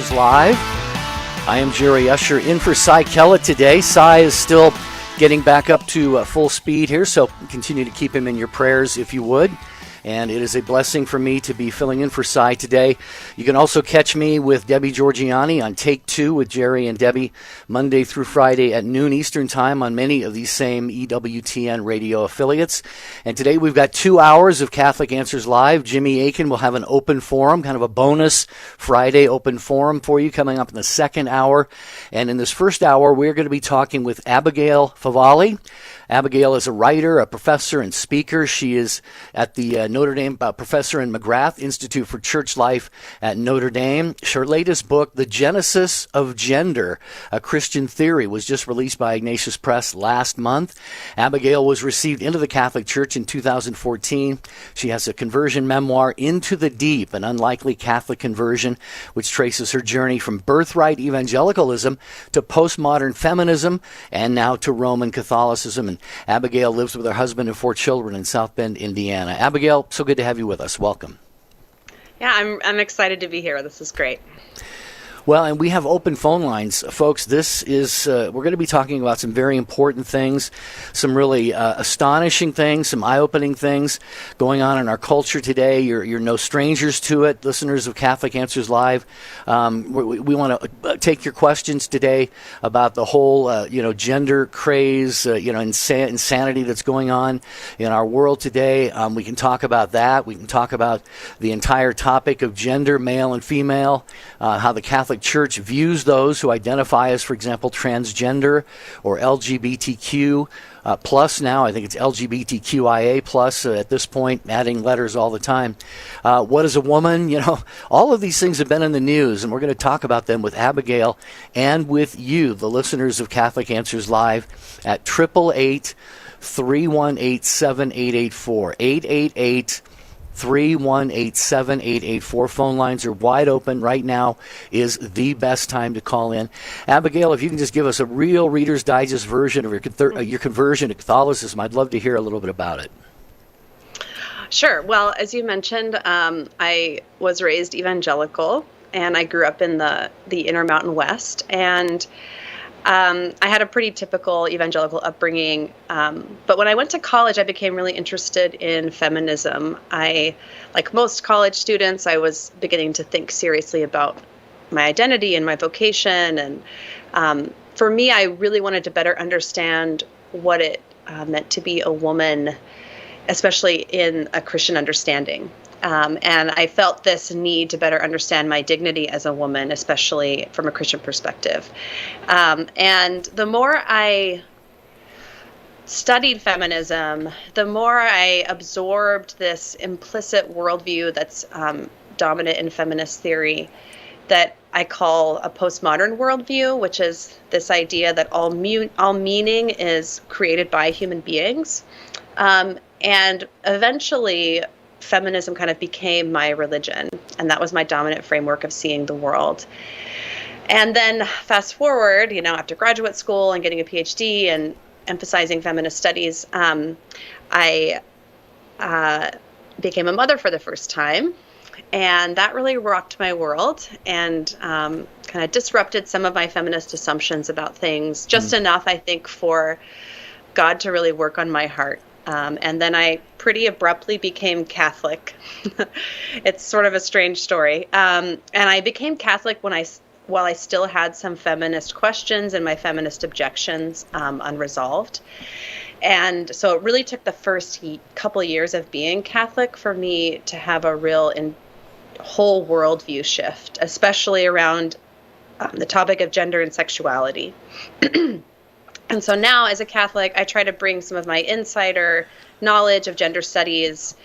Answers Live. I am Jerry Usher in for Cy Kellett today. Cy is still getting back up to full speed here, so continue to keep him in your prayers if you would. And it is a blessing for me to be filling in for Cy today. You can also catch me with Debbie Georgianni on Take Two with Jerry and Debbie Monday through Friday at noon Eastern Time on many of these same EWTN radio affiliates. And today we've got 2 hours of Catholic Answers Live. Jimmy Akin will have an open forum, kind of a bonus Friday open forum for you coming up in the second hour. And in this first hour, we're going to be talking with Abigail Favale. Abigail is a writer, a professor, and speaker. She is at the Notre Dame professor in McGrath Institute for Church Life at Notre Dame. Her latest book, The Genesis of Gender, A Christian Theory, was just released by Ignatius Press last month. Abigail was received into the Catholic Church in 2014. She has a conversion memoir, Into the Deep, an unlikely Catholic conversion, which traces her journey from birthright evangelicalism to postmodern feminism and now to Roman Catholicism. And Abigail lives with her husband and 4 children in South Bend, Indiana. Abigail, so good to have you with us. Welcome. Yeah, I'm excited to be here. This is great. Well, and we have open phone lines. Folks, this is, we're going to be talking about some very important things, some really astonishing things, some eye-opening things going on in our culture today. You're no strangers to it, listeners of Catholic Answers Live. We want to take your questions today about the whole, gender craze, insanity that's going on in our world today. We can talk about that. We can talk about the entire topic of gender, male and female, how the Catholic Church views those who identify as, for example, transgender or LGBTQ plus now. I think it's LGBTQIA plus at this point, adding letters all the time. What is a woman? All of these things have been in the news, and we're going to talk about them with Abigail and with you, the listeners of Catholic Answers Live, at 888 318 7884 888 318-7884. Phone lines are wide open. Right now is the best time to call in. Abigail, if you can just give us a real Reader's Digest version of your conversion to Catholicism, I'd love to hear a little bit about it. Sure. Well, as you mentioned, I was raised evangelical, and I grew up in the Intermountain West, and I had a pretty typical evangelical upbringing, but when I went to college, I became really interested in feminism. Like most college students, I was beginning to think seriously about my identity and my vocation, and for me, I really wanted to better understand what it meant to be a woman, especially in a Christian understanding. And I felt this need to better understand my dignity as a woman, especially from a Christian perspective. And the more I studied feminism, the more I absorbed this implicit worldview that's dominant in feminist theory that I call a postmodern worldview, which is this idea that all meaning is created by human beings. And eventually, feminism kind of became my religion, and that was my dominant framework of seeing the world. And then fast forward, after graduate school and getting a PhD and emphasizing feminist studies, I became a mother for the first time, and that really rocked my world and kind of disrupted some of my feminist assumptions about things, just enough, I think, for God to really work on my heart. And then I pretty abruptly became Catholic. It's sort of a strange story. And I became Catholic while I still had some feminist questions and my feminist objections unresolved. And so it really took the first couple of years of being Catholic for me to have a real whole worldview shift, especially around the topic of gender and sexuality. And so now, as a Catholic, I try to bring some of my insider knowledge of gender studies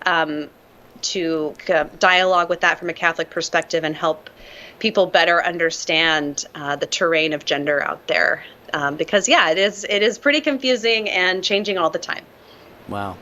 to dialogue with that from a Catholic perspective and help people better understand the terrain of gender out there. Because, it is pretty confusing and changing all the time. Wow.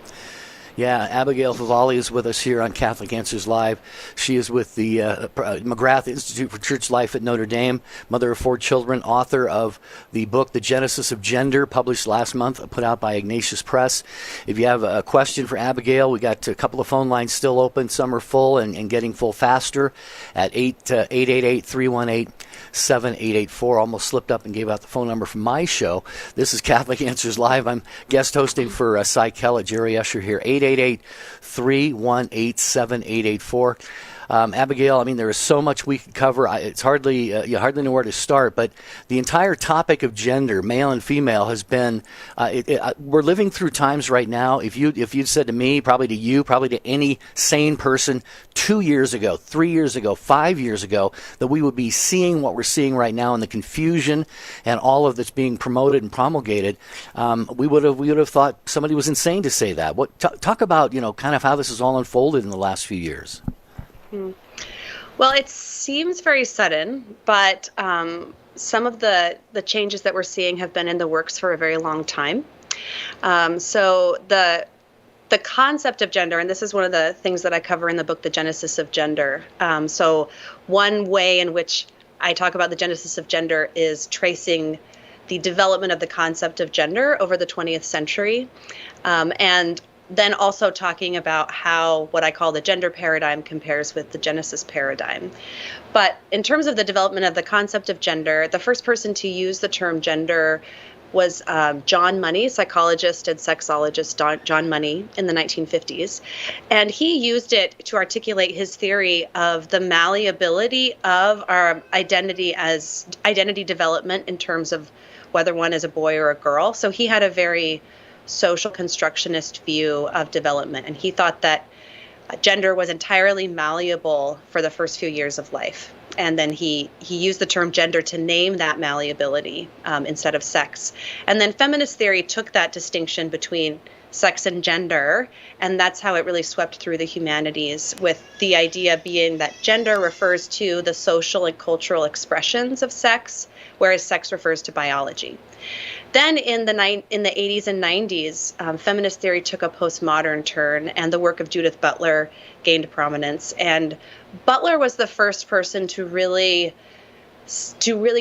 Yeah, Abigail Favale is with us here on Catholic Answers Live. She is with the McGrath Institute for Church Life at Notre Dame, mother of 4 children, author of the book The Genesis of Gender, published last month, put out by Ignatius Press. If you have a question for Abigail, we got a couple of phone lines still open. Some are full and getting full faster at 888-318-7884. Almost slipped up and gave out the phone number from my show. This is Catholic Answers Live. I'm guest hosting for Cy Kellett, Jerry Usher here. 888-318-7884. Abigail, I mean, there is so much we could cover. It's hardly you hardly know where to start. But the entire topic of gender, male and female, has been. We're living through times right now. If you'd said to me, probably to you, probably to any sane person, 2 years ago, 3 years ago, 5 years ago, that we would be seeing what we're seeing right now and the confusion and all of that's being promoted and promulgated, we would have thought somebody was insane to say that. Talk about kind of how this has all unfolded in the last few years. Well, it seems very sudden, but some of the changes that we're seeing have been in the works for a very long time. So the concept of gender, and this is one of the things that I cover in the book, The Genesis of Gender. So one way in which I talk about the genesis of gender is tracing the development of the concept of gender over the 20th century. And then also talking about how what I call the gender paradigm compares with the Genesis paradigm. But in terms of the development of the concept of gender, the first person to use the term gender was John Money, psychologist and sexologist John Money in the 1950s. And he used it to articulate his theory of the malleability of our identity development in terms of whether one is a boy or a girl. So he had a very social constructionist view of development, and he thought that gender was entirely malleable for the first few years of life. And then he used the term gender to name that malleability instead of sex. And then feminist theory took that distinction between sex and gender, and that's how it really swept through the humanities, with the idea being that gender refers to the social and cultural expressions of sex, whereas sex refers to biology. Then in the 80s and 90s, feminist theory took a postmodern turn, and the work of Judith Butler gained prominence. And Butler was the first person to really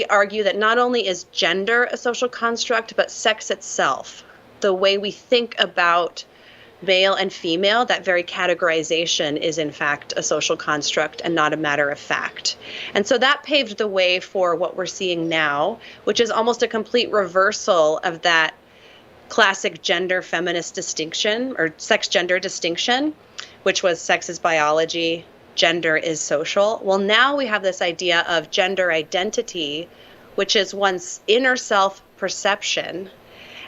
argue that not only is gender a social construct, but sex itself, the way we think about male and female, that very categorization is in fact a social construct and not a matter of fact. And so that paved the way for what we're seeing now, which is almost a complete reversal of that classic gender feminist distinction or sex gender distinction, which was sex is biology, gender is social. Well, now we have this idea of gender identity, which is one's inner self perception.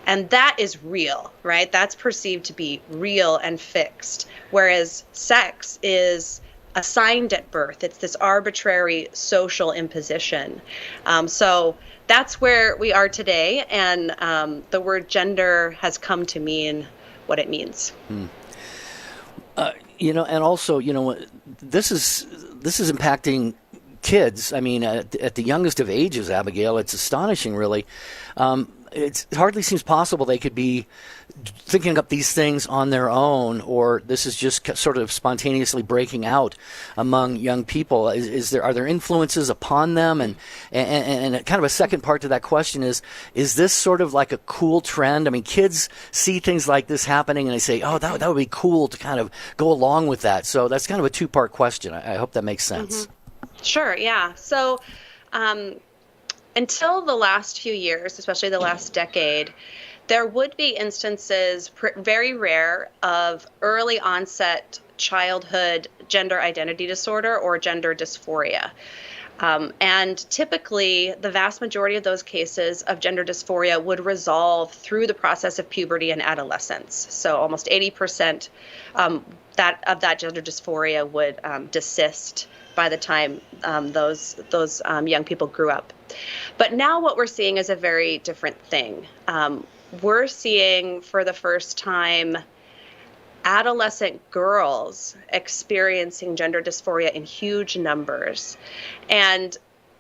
And that is real, right? That's perceived to be real and fixed. Whereas sex is assigned at birth. It's this arbitrary social imposition. So that's where we are today. And the word gender has come to mean what it means. And also, this is impacting kids. I mean, at the youngest of ages, Abigail, it's astonishing, really. It hardly seems possible they could be thinking up these things on their own, or this is just sort of spontaneously breaking out among young people. Are there influences upon them? And kind of a second part to that question is this sort of like a cool trend? I mean, kids see things like this happening and they say, oh, that would be cool to kind of go along with that. So that's kind of a two-part question. I hope that makes sense. Mm-hmm. Sure, yeah. So until the last few years, especially the last decade, there would be instances, very rare, of early onset childhood gender identity disorder or gender dysphoria. And typically, the vast majority of those cases of gender dysphoria would resolve through the process of puberty and adolescence. So almost 80% of that gender dysphoria would desist by the time those young people grew up. But now what we're seeing is a very different thing. We're seeing for the first time adolescent girls experiencing gender dysphoria in huge numbers. And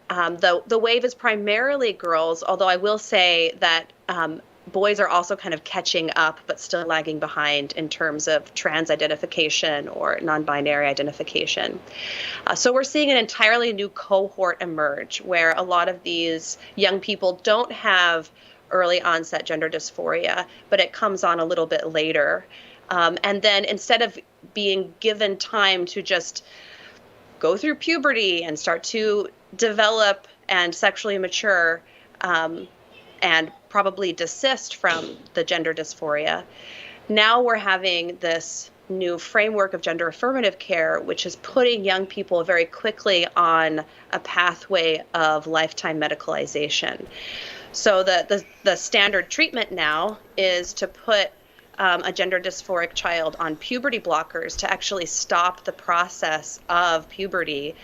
the wave is primarily girls, although I will say that boys are also kind of catching up, but still lagging behind in terms of trans identification or non-binary identification. So we're seeing an entirely new cohort emerge where a lot of these young people don't have early onset gender dysphoria, but it comes on a little bit later. And then instead of being given time to just go through puberty and start to develop and sexually mature, and probably desist from the gender dysphoria, now we're having this new framework of gender affirmative care, which is putting young people very quickly on a pathway of lifetime medicalization. So the standard treatment now is to put a gender dysphoric child on puberty blockers to actually stop the process of puberty.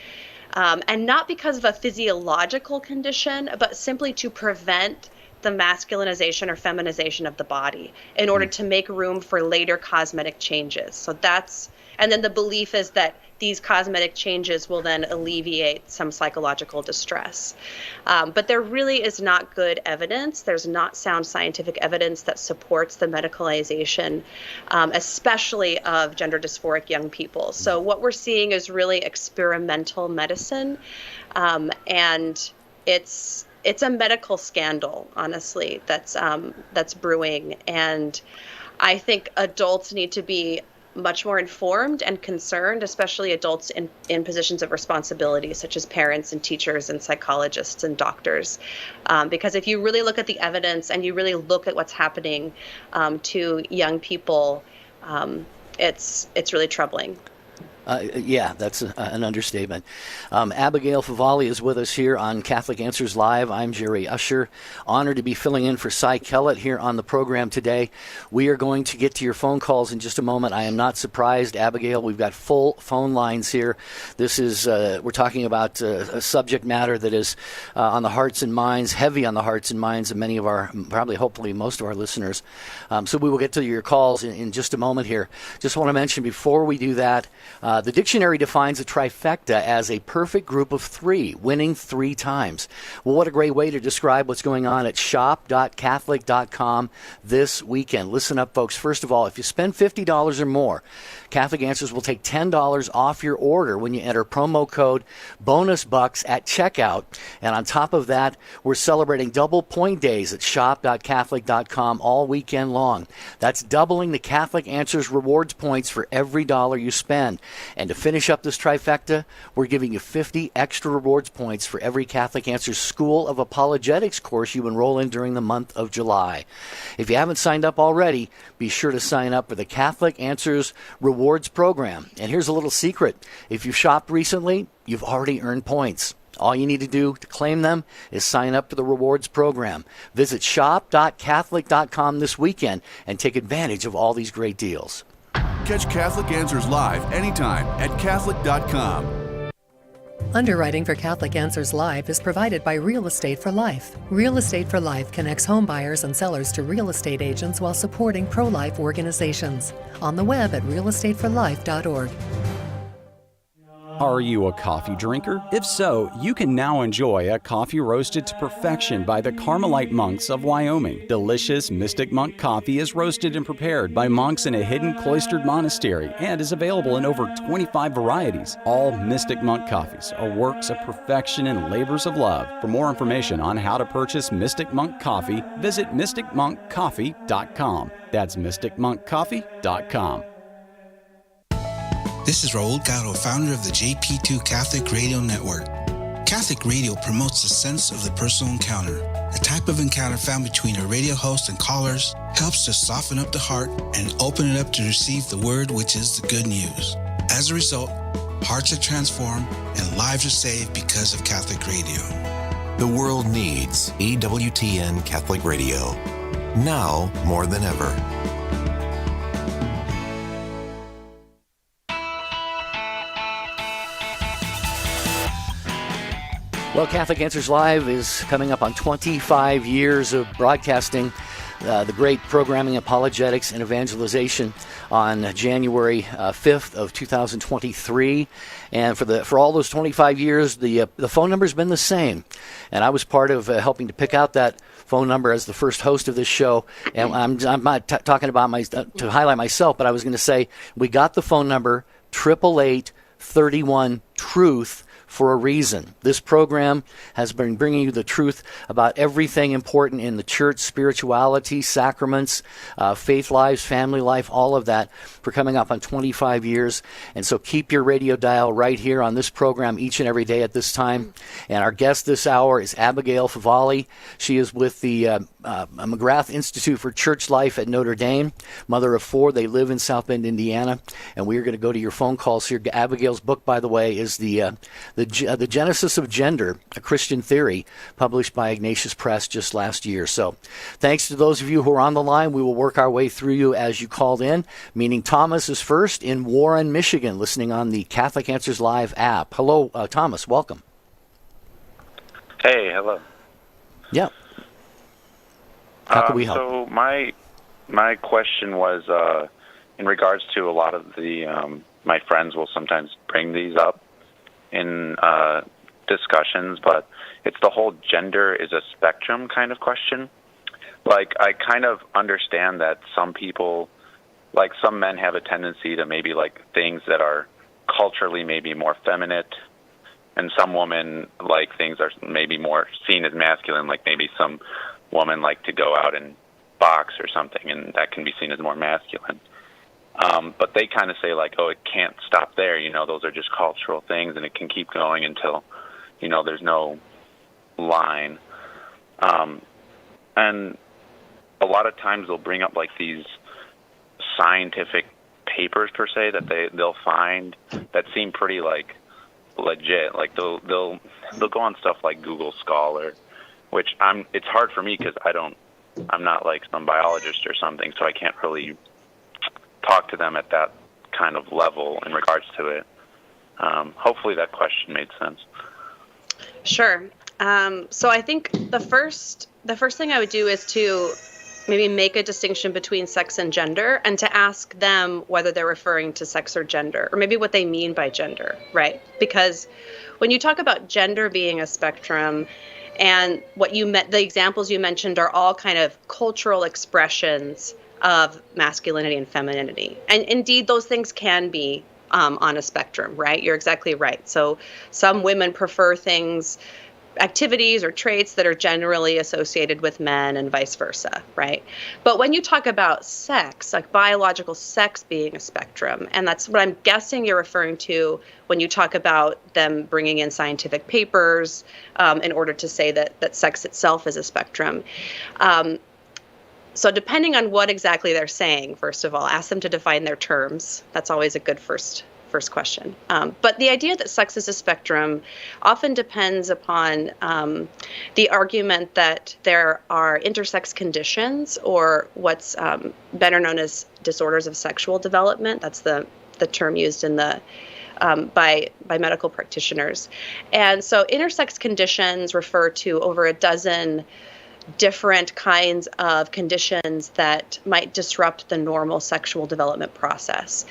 And not because of a physiological condition, but simply to prevent the masculinization or feminization of the body in order to make room for later cosmetic changes. So and then the belief is that these cosmetic changes will then alleviate some psychological distress. But there really is not good evidence. There's not sound scientific evidence that supports the medicalization, especially of gender dysphoric young people. So what we're seeing is really experimental medicine, and it's a medical scandal, honestly, that's brewing. And I think adults need to be much more informed and concerned, especially adults in positions of responsibility, such as parents and teachers and psychologists and doctors. Because if you really look at the evidence and you really look at what's happening to young people, it's really troubling. Yeah, that's an understatement. Abigail Favale is with us here on Catholic Answers Live. I'm Jerry Usher. Honored to be filling in for Cy Kellett here on the program today. We are going to get to your phone calls in just a moment. I am not surprised, Abigail. We've got full phone lines here. This is, we're talking about a subject matter that is on the hearts and minds, heavy on the hearts and minds of many of our, probably hopefully most of our listeners. So we will get to your calls in just a moment here. Just want to mention before we do that, the dictionary defines a trifecta as a perfect group of three, winning three times. Well, what a great way to describe what's going on at shop.catholic.com this weekend. Listen up, folks. First of all, if you spend $50 or more, Catholic Answers will take $10 off your order when you enter promo code BONUSBUCKS at checkout. And on top of that, we're celebrating double point days at shop.catholic.com all weekend long. That's doubling the Catholic Answers rewards points for every dollar you spend. And to finish up this trifecta, we're giving you 50 extra rewards points for every Catholic Answers School of Apologetics course you enroll in during the month of July. If you haven't signed up already, be sure to sign up for the Catholic Answers Rewards Program. And here's a little secret. If you've shopped recently, you've already earned points. All you need to do to claim them is sign up for the rewards program. Visit shop.catholic.com this weekend and take advantage of all these great deals. Catch Catholic Answers live anytime at Catholic.com. Underwriting for Catholic Answers Live is provided by Real Estate for Life. Real Estate for Life connects home buyers and sellers to real estate agents while supporting pro-life organizations. On the web at realestateforlife.org. Are you a coffee drinker? If so, you can now enjoy a coffee roasted to perfection by the Carmelite monks of Wyoming. Delicious Mystic Monk coffee is roasted and prepared by monks in a hidden cloistered monastery and is available in over 25 varieties. All Mystic Monk coffees are works of perfection and labors of love. For more information on how to purchase Mystic Monk coffee, visit mysticmonkcoffee.com. That's mysticmonkcoffee.com. This is Raul Caro, founder of the JP2 Catholic Radio Network. Catholic radio promotes the sense of the personal encounter. A type of encounter found between a radio host and callers helps to soften up the heart and open it up to receive the word, which is the good news. As a result, hearts are transformed and lives are saved because of Catholic radio. The world needs EWTN Catholic Radio, now more than ever. Well, Catholic Answers Live is coming up on 25 years of broadcasting the great programming, apologetics, and evangelization on January 5th of 2023. And for all those 25 years, the phone number's been the same. And I was part of helping to pick out that phone number as the first host of this show, and I'm not talking about to highlight myself, but I was going to say we got the phone number 888-31-TRUTH for a reason. This program has been bringing you the truth about everything important in the church, spirituality, sacraments, faith lives, family life, all of that for coming up on 25 years. And so keep your radio dial right here on this program each and every day at this time. And our guest this hour is Abigail Favale. She is with the McGrath Institute for Church Life at Notre Dame, mother of 4. They live in South Bend, Indiana. And we are going to go to your phone calls here. Abigail's book, by the way, is the Genesis of Gender, a Christian Theory, published by Ignatius Press just last year. So thanks to those of you who are on the line. We will work our way through you as you called in, meaning Thomas is first in Warren, Michigan, listening on the Catholic Answers Live app. Hello, Thomas. Welcome. Hey, hello. Yeah. How can we help? So my question was in regards to a lot of the my friends will sometimes bring these up in discussions, but it's the whole gender is a spectrum kind of question. Like, I kind of understand that some people, like some men have a tendency to maybe like things that are culturally maybe more feminine, and some women like things are maybe more seen as masculine, like maybe some women like to go out and box or something, and that can be seen as more masculine. But they kind of say, like, oh, it can't stop there. You know, those are just cultural things, and it can keep going until, you know, there's no line. And a lot of times they'll bring up, like, these scientific papers, per se, that they'll find that seem pretty, like, legit. Like, they'll go on stuff like Google Scholar, which it's hard for me because I'm not, like, some biologist or something, so I can't really talk to them at that kind of level in regards to it. Hopefully that question made sense. Sure. So I think the first thing I would do is to maybe make a distinction between sex and gender, and to ask them whether they're referring to sex or gender, or maybe what they mean by gender, right? Because when you talk about gender being a spectrum, and the examples you mentioned are all kind of cultural expressions of masculinity and femininity. And indeed, those things can be on a spectrum, right? You're exactly right. So some women prefer activities or traits that are generally associated with men, and vice versa, right? But when you talk about sex, like biological sex being a spectrum, and that's what I'm guessing you're referring to when you talk about them bringing in scientific papers in order to say that sex itself is a spectrum. So depending on what exactly they're saying, first of all, ask them to define their terms. That's always a good first question. But the idea that sex is a spectrum often depends upon the argument that there are intersex conditions, or what's better known as disorders of sexual development. That's the term used in the by medical practitioners. And so intersex conditions refer to over a dozen different kinds of conditions that might disrupt the normal sexual development process.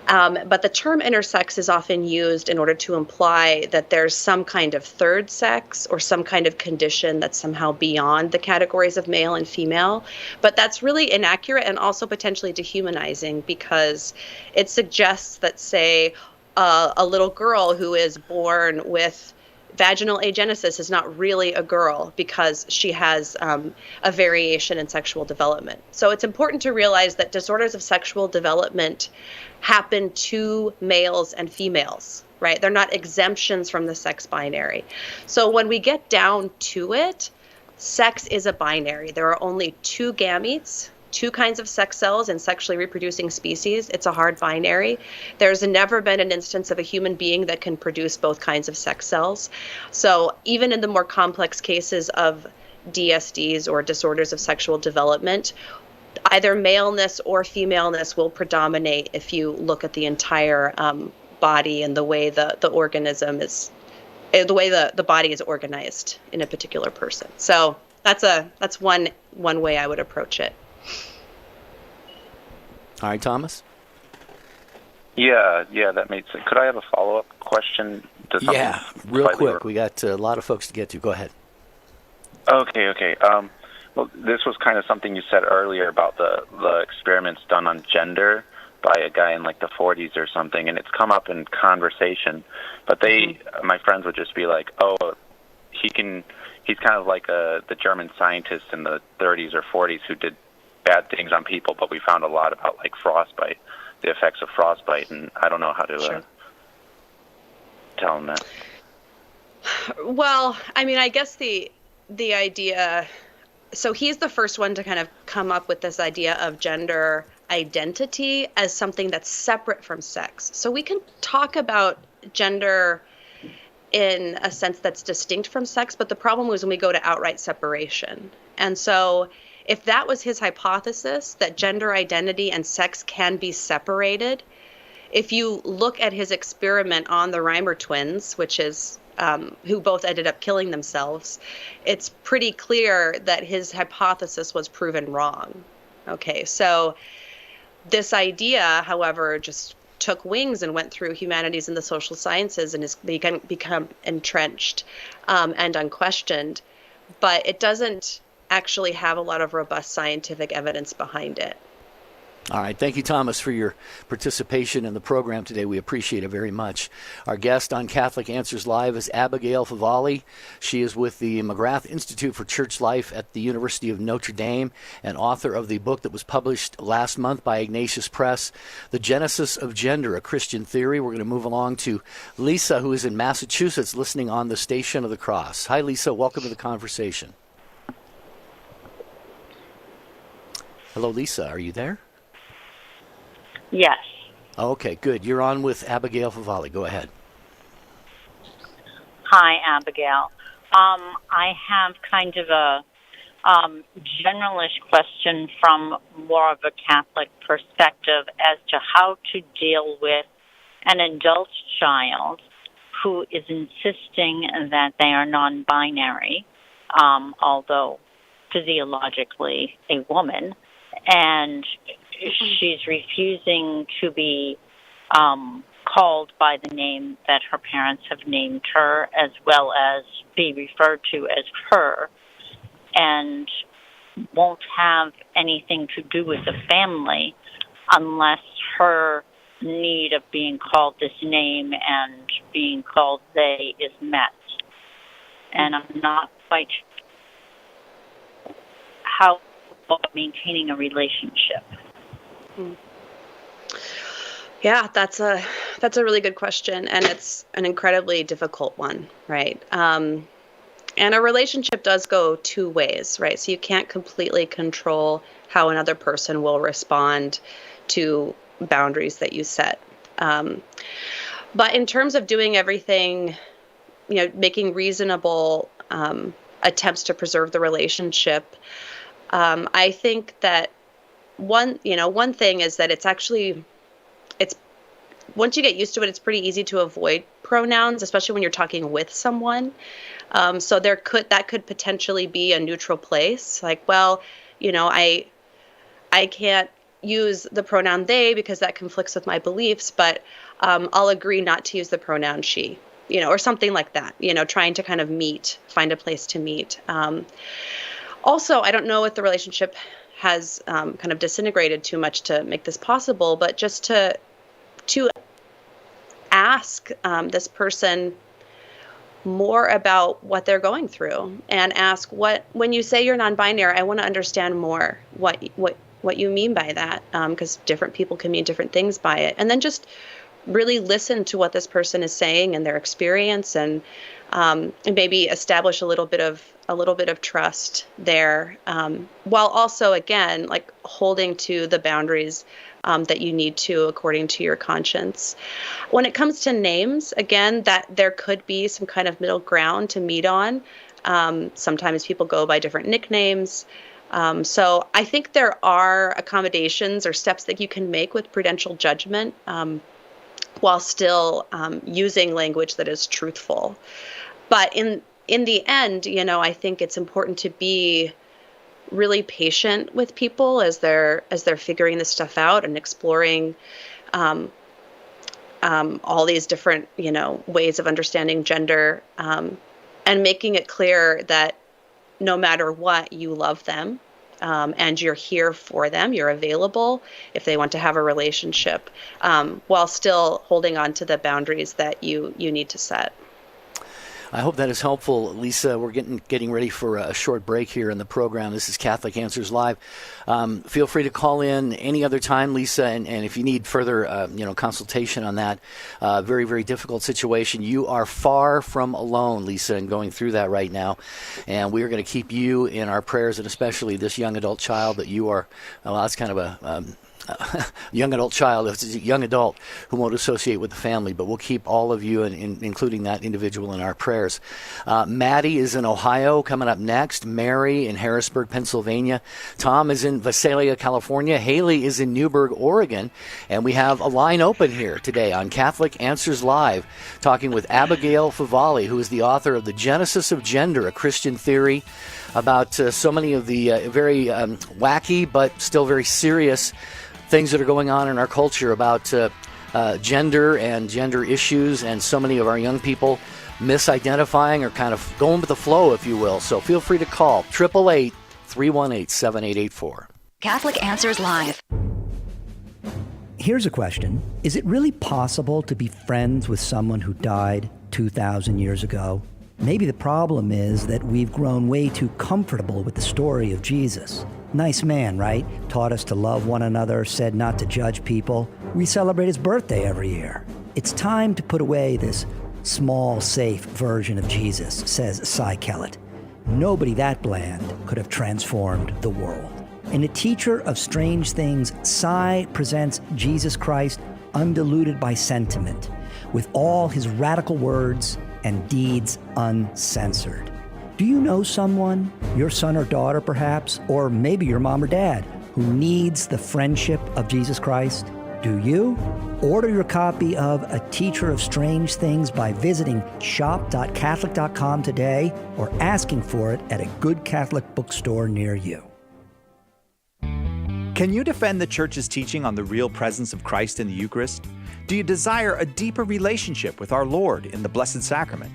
But the term intersex is often used in order to imply that there's some kind of third sex or some kind of condition that's somehow beyond the categories of male and female. But that's really inaccurate and also potentially dehumanizing, because it suggests that, say, a little girl who is born with vaginal agenesis is not really a girl because she has a variation in sexual development. So it's important to realize that disorders of sexual development happen to males and females, right? They're not exemptions from the sex binary. So when we get down to it, sex is a binary. There are only 2 gametes, 2 kinds of sex cells in sexually reproducing species. It's a hard binary. There's never been an instance of a human being that can produce both kinds of sex cells. So even in the more complex cases of DSDs, or disorders of sexual development, either maleness or femaleness will predominate if you look at the entire body and the way the organism is, the way the body is organized in a particular person. So that's one way I would approach it. All right, Thomas? Yeah, that makes sense. Could I have a follow-up question to something? Yeah, real quick. We got a lot of folks to get to. Go ahead. Okay. Well, this was kind of something you said earlier about the experiments done on gender by a guy in like the 40s or something, and it's come up in conversation. But my friends would just be like, "Oh, he's kind of like the German scientist in the 30s or 40s who did bad things on people, but we found a lot about like frostbite, the effects of frostbite, and I don't know how to tell him that." Well, I mean, I guess the idea, so he's the first one to kind of come up with this idea of gender identity as something that's separate from sex. So we can talk about gender in a sense that's distinct from sex, but the problem was when we go to outright separation. And so if that was his hypothesis, that gender identity and sex can be separated, if you look at his experiment on the Reimer twins, which is who both ended up killing themselves, it's pretty clear that his hypothesis was proven wrong. Okay, so this idea, however, just took wings and went through humanities and the social sciences and has become entrenched and unquestioned, but it doesn't actually have a lot of robust scientific evidence behind it. All right. Thank you, Thomas, for your participation in the program today. We appreciate it very much. Our guest on Catholic Answers Live is Abigail Favale. She is with the McGrath Institute for Church Life at the University of Notre Dame and author of the book that was published last month by Ignatius Press, The Genesis of Gender, A Christian Theory. We're going to move along to Lisa, who is in Massachusetts, listening on the Station of the Cross. Hi, Lisa. Welcome to the conversation. Hello, Lisa. Are you there? Yes. Okay, good. You're on with Abigail Favale. Go ahead. Hi, Abigail. I have kind of a generalish question from more of a Catholic perspective as to how to deal with an adult child who is insisting that they are non-binary, although physiologically a woman, and she's refusing to be called by the name that her parents have named her, as well as be referred to as her, and won't have anything to do with the family unless her need of being called this name and being called they is met. And I'm not quite sure how about maintaining a relationship. Yeah, that's a really good question, and it's an incredibly difficult one, right? And a relationship does go two ways, right? So you can't completely control how another person will respond to boundaries that you set. But in terms of doing everything, making reasonable attempts to preserve the relationship, I think that one thing is that it's once you get used to it, it's pretty easy to avoid pronouns, especially when you're talking with someone. So that could potentially be a neutral place. Like, well, I can't use the pronoun they because that conflicts with my beliefs, but I'll agree not to use the pronoun she, or something like that, trying to kind of find a place to meet. Also, I don't know if the relationship has kind of disintegrated too much to make this possible, but just to ask this person more about what they're going through, and ask when you say you're non-binary, I want to understand more what you mean by that, because different people can mean different things by it, and then just really listen to what this person is saying and their experience, and maybe establish a little bit of trust there, while also, again, like holding to the boundaries that you need to according to your conscience. When it comes to names, again, that there could be some kind of middle ground to meet on. Sometimes people go by different nicknames. So I think there are accommodations or steps that you can make with prudential judgment while still using language that is truthful. But in the end, I think it's important to be really patient with people as they're figuring this stuff out and exploring all these different ways of understanding gender, and making it clear that no matter what, you love them. And you're here for them. You're available if they want to have a relationship, while still holding on to the boundaries that you need to set. I hope that is helpful, Lisa. We're getting ready for a short break here in the program. This is Catholic Answers Live. Feel free to call in any other time, Lisa, and if you need further consultation on that very, very difficult situation. You are far from alone, Lisa, in going through that right now. And we are going to keep you in our prayers, and especially this young adult child that you are. Well, that's kind of a young adult child, it's a young adult who won't associate with the family, but we'll keep all of you, including that individual, in our prayers. Maddie is in Ohio coming up next. Mary in Harrisburg, Pennsylvania. Tom is in Visalia, California. Haley is in Newberg, Oregon. And we have a line open here today on Catholic Answers Live, talking with Abigail Favale, who is the author of The Genesis of Gender, a Christian Theory, about so many of the very wacky but still very serious things that are going on in our culture about gender and gender issues, and so many of our young people misidentifying or kind of going with the flow, if you will. So feel free to call 888-318-7884. Catholic Answers Live. Here's a question. Is it really possible to be friends with someone who died 2,000 years ago? Maybe the problem is that we've grown way too comfortable with the story of Jesus. Nice man, right? Taught us to love one another, said not to judge people. We celebrate his birthday every year. It's time to put away this small, safe version of Jesus, says Cy Kellett. Nobody that bland could have transformed the world. In A Teacher of Strange Things, Cy presents Jesus Christ undiluted by sentiment, with all his radical words and deeds uncensored. Do you know someone, your son or daughter perhaps, or maybe your mom or dad, who needs the friendship of Jesus Christ? Do you? Order your copy of A Teacher of Strange Things by visiting shop.catholic.com today or asking for it at a good Catholic bookstore near you. Can you defend the Church's teaching on the real presence of Christ in the Eucharist? Do you desire a deeper relationship with our Lord in the Blessed Sacrament?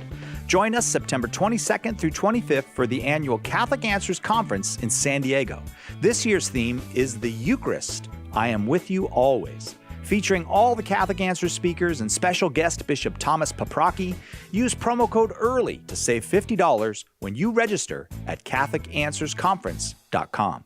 Join us September 22nd through 25th for the annual Catholic Answers Conference in San Diego. This year's theme is the Eucharist, I Am With You Always. Featuring all the Catholic Answers speakers and special guest Bishop Thomas Paprocki, use promo code EARLY to save $50 when you register at CatholicAnswersConference.com.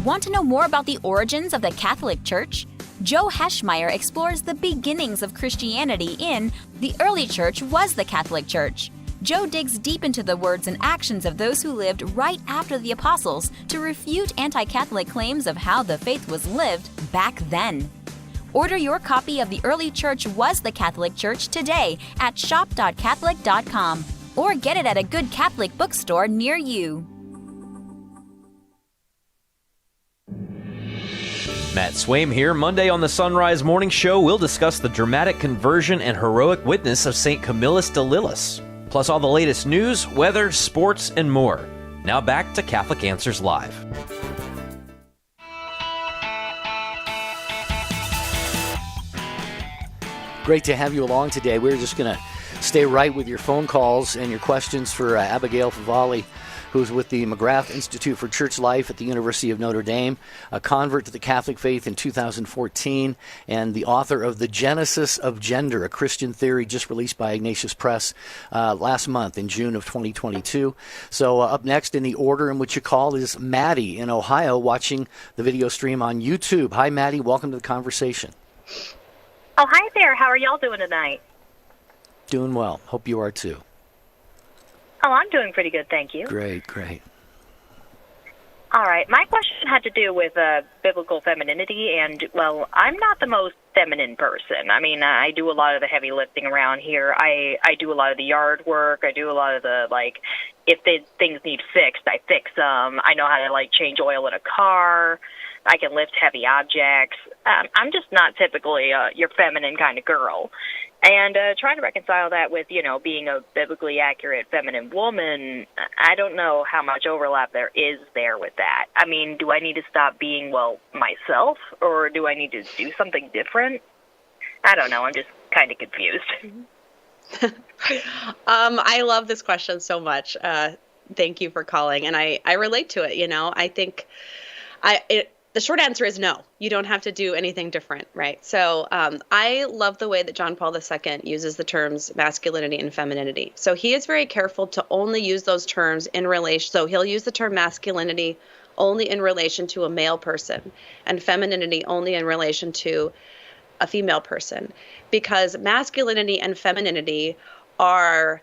Want to know more about the origins of the Catholic Church? Joe Heschmeyer explores the beginnings of Christianity in The Early Church Was the Catholic Church. Joe digs deep into the words and actions of those who lived right after the apostles to refute anti-Catholic claims of how the faith was lived back then. Order your copy of The Early Church Was the Catholic Church today at shop.catholic.com or get it at a good Catholic bookstore near you. Matt Swaim here. Monday on the Sunrise Morning Show, we'll discuss the dramatic conversion and heroic witness of St. Camillus de Lillis, plus all the latest news, weather, sports, and more. Now back to Catholic Answers Live. Great to have you along today. We're just going to stay right with your phone calls and your questions for Abigail Favale, who's with the McGrath Institute for Church Life at the University of Notre Dame, a convert to the Catholic faith in 2014, and the author of The Genesis of Gender, a Christian Theory, just released by Ignatius Press last month in June of 2022. So up next in the order in which you call is Maddie in Ohio, watching the video stream on YouTube. Hi, Maddie. Welcome to the conversation. Oh, hi there. How are y'all doing tonight? Doing well. Hope you are too. Oh, I'm doing pretty good, thank you. Great, great. All right. My question had to do with biblical femininity, and, well, I'm not the most feminine person. I mean, I do a lot of the heavy lifting around here. I do a lot of the yard work. I do a lot of the, if things need fixed, I fix them. I know how to, change oil in a car. I can lift heavy objects. I'm just not typically your feminine kind of girl. And trying to reconcile that with, being a biblically accurate feminine woman, I don't know how much overlap there is there with that. I mean, do I need to stop being, myself, or do I need to do something different? I don't know. I'm just kind of confused. I love this question so much. Thank you for calling. And I relate to it. I think the short answer is no. You don't have to do anything different, right? So I love the way that John Paul II uses the terms masculinity and femininity. So he is very careful to only use those terms in relation. So he'll use the term masculinity only in relation to a male person and femininity only in relation to a female person, because masculinity and femininity are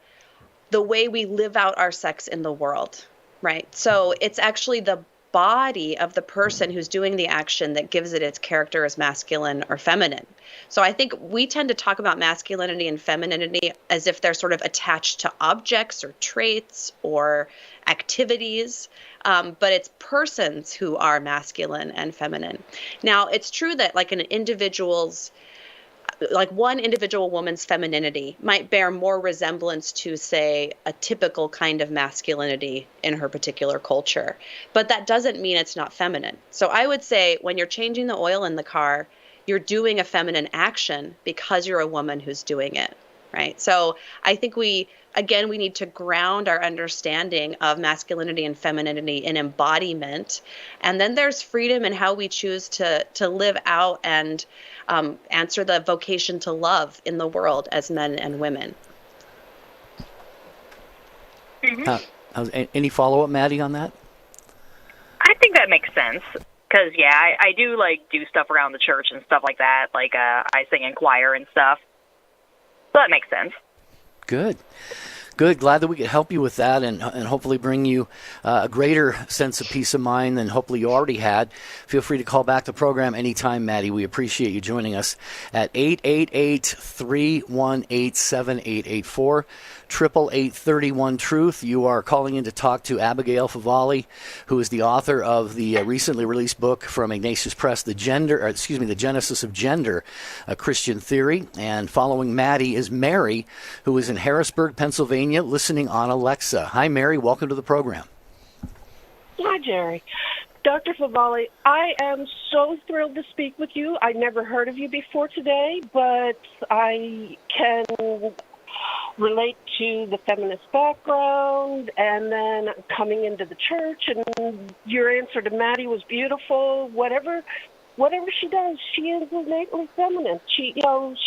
the way we live out our sex in the world, right? So it's actually the body of the person who's doing the action that gives it its character as masculine or feminine. So I think we tend to talk about masculinity and femininity as if they're sort of attached to objects or traits or activities, but it's persons who are masculine and feminine. Now, it's true that like one individual woman's femininity might bear more resemblance to, say, a typical kind of masculinity in her particular culture. But that doesn't mean it's not feminine. So I would say when you're changing the oil in the car, you're doing a feminine action because you're a woman who's doing it, right? So I think we need to ground our understanding of masculinity and femininity in embodiment. And then there's freedom in how we choose to live out and answer the vocation to love in the world as men and women. Any follow-up, Maddie, on that? I think that makes sense. Because, I do, do stuff around the church and stuff like that. Like, I sing in choir and stuff. So that makes sense. Good. Glad that we could help you with that and hopefully bring you a greater sense of peace of mind than hopefully you already had. Feel free to call back the program anytime, Maddie. We appreciate you joining us at 888-318-7884. 888-31-TRUTH. You are calling in to talk to Abigail Favale, who is the author of the recently released book from Ignatius Press, The Genesis of Gender, a Christian Theory. And following Maddie is Mary, who is in Harrisburg, Pennsylvania, listening on Alexa. Hi, Mary. Welcome to the program. Hi, Jerry. Dr. Favale, I am so thrilled to speak with you. I never heard of you before today, but I can relate to the feminist background and then coming into the church, and your answer to Maddie was beautiful. Whatever she does, she is innately feminine. She is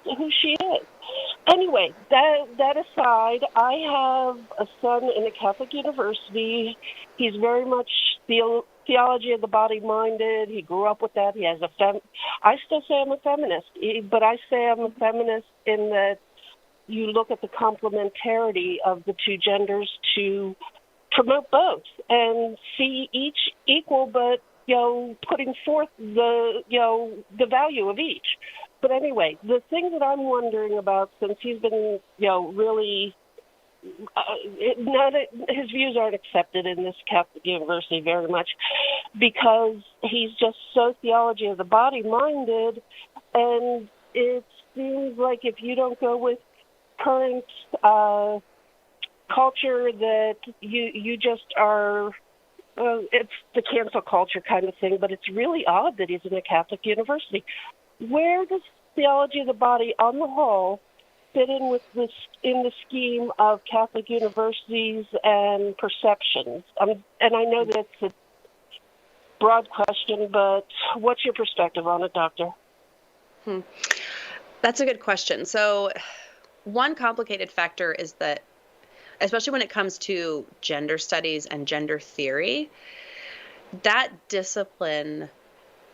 who she is. Anyway, that aside, I have a son in a Catholic university. He's very much theology of the body minded. He grew up with that. He has I still say I'm a feminist, but I say I'm a feminist in that you look at the complementarity of the two genders to promote both and see each equal, but putting forth the value of each. But anyway, the thing that I'm wondering about, since he's been really his views aren't accepted in this Catholic university very much because he's just so theology of the body minded, and it seems like if you don't go with current culture that you just are it's the cancel culture kind of thing. But it's really odd that he's in a Catholic university. Where does theology of the body on the whole fit in the scheme of Catholic universities and perceptions? And I know that's a broad question, but what's your perspective on it, Doctor? That's a good question. So one complicated factor is that, especially when it comes to gender studies and gender theory, that discipline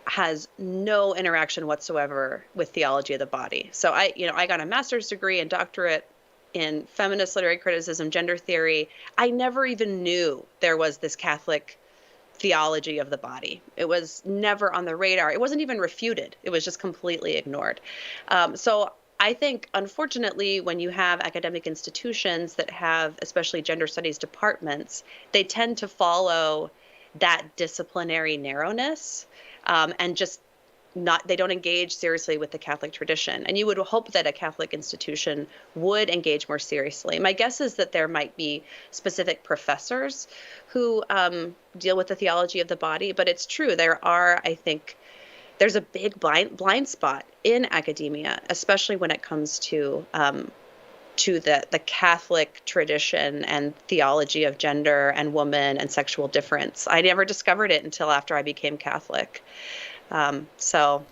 has no interaction whatsoever with theology of the body. So I got a master's degree and doctorate in feminist literary criticism, gender theory. I never even knew there was this Catholic theology of the body. It was never on the radar. It wasn't even refuted. It was just completely ignored. So I think, unfortunately, when you have academic institutions that have, especially gender studies departments, they tend to follow that disciplinary narrowness. And just they don't engage seriously with the Catholic tradition. And you would hope that a Catholic institution would engage more seriously. My guess is that there might be specific professors who deal with the theology of the body, but it's true. There's a big blind spot in academia, especially when it comes to to the Catholic tradition and theology of gender and woman and sexual difference. I never discovered it until after I became Catholic. So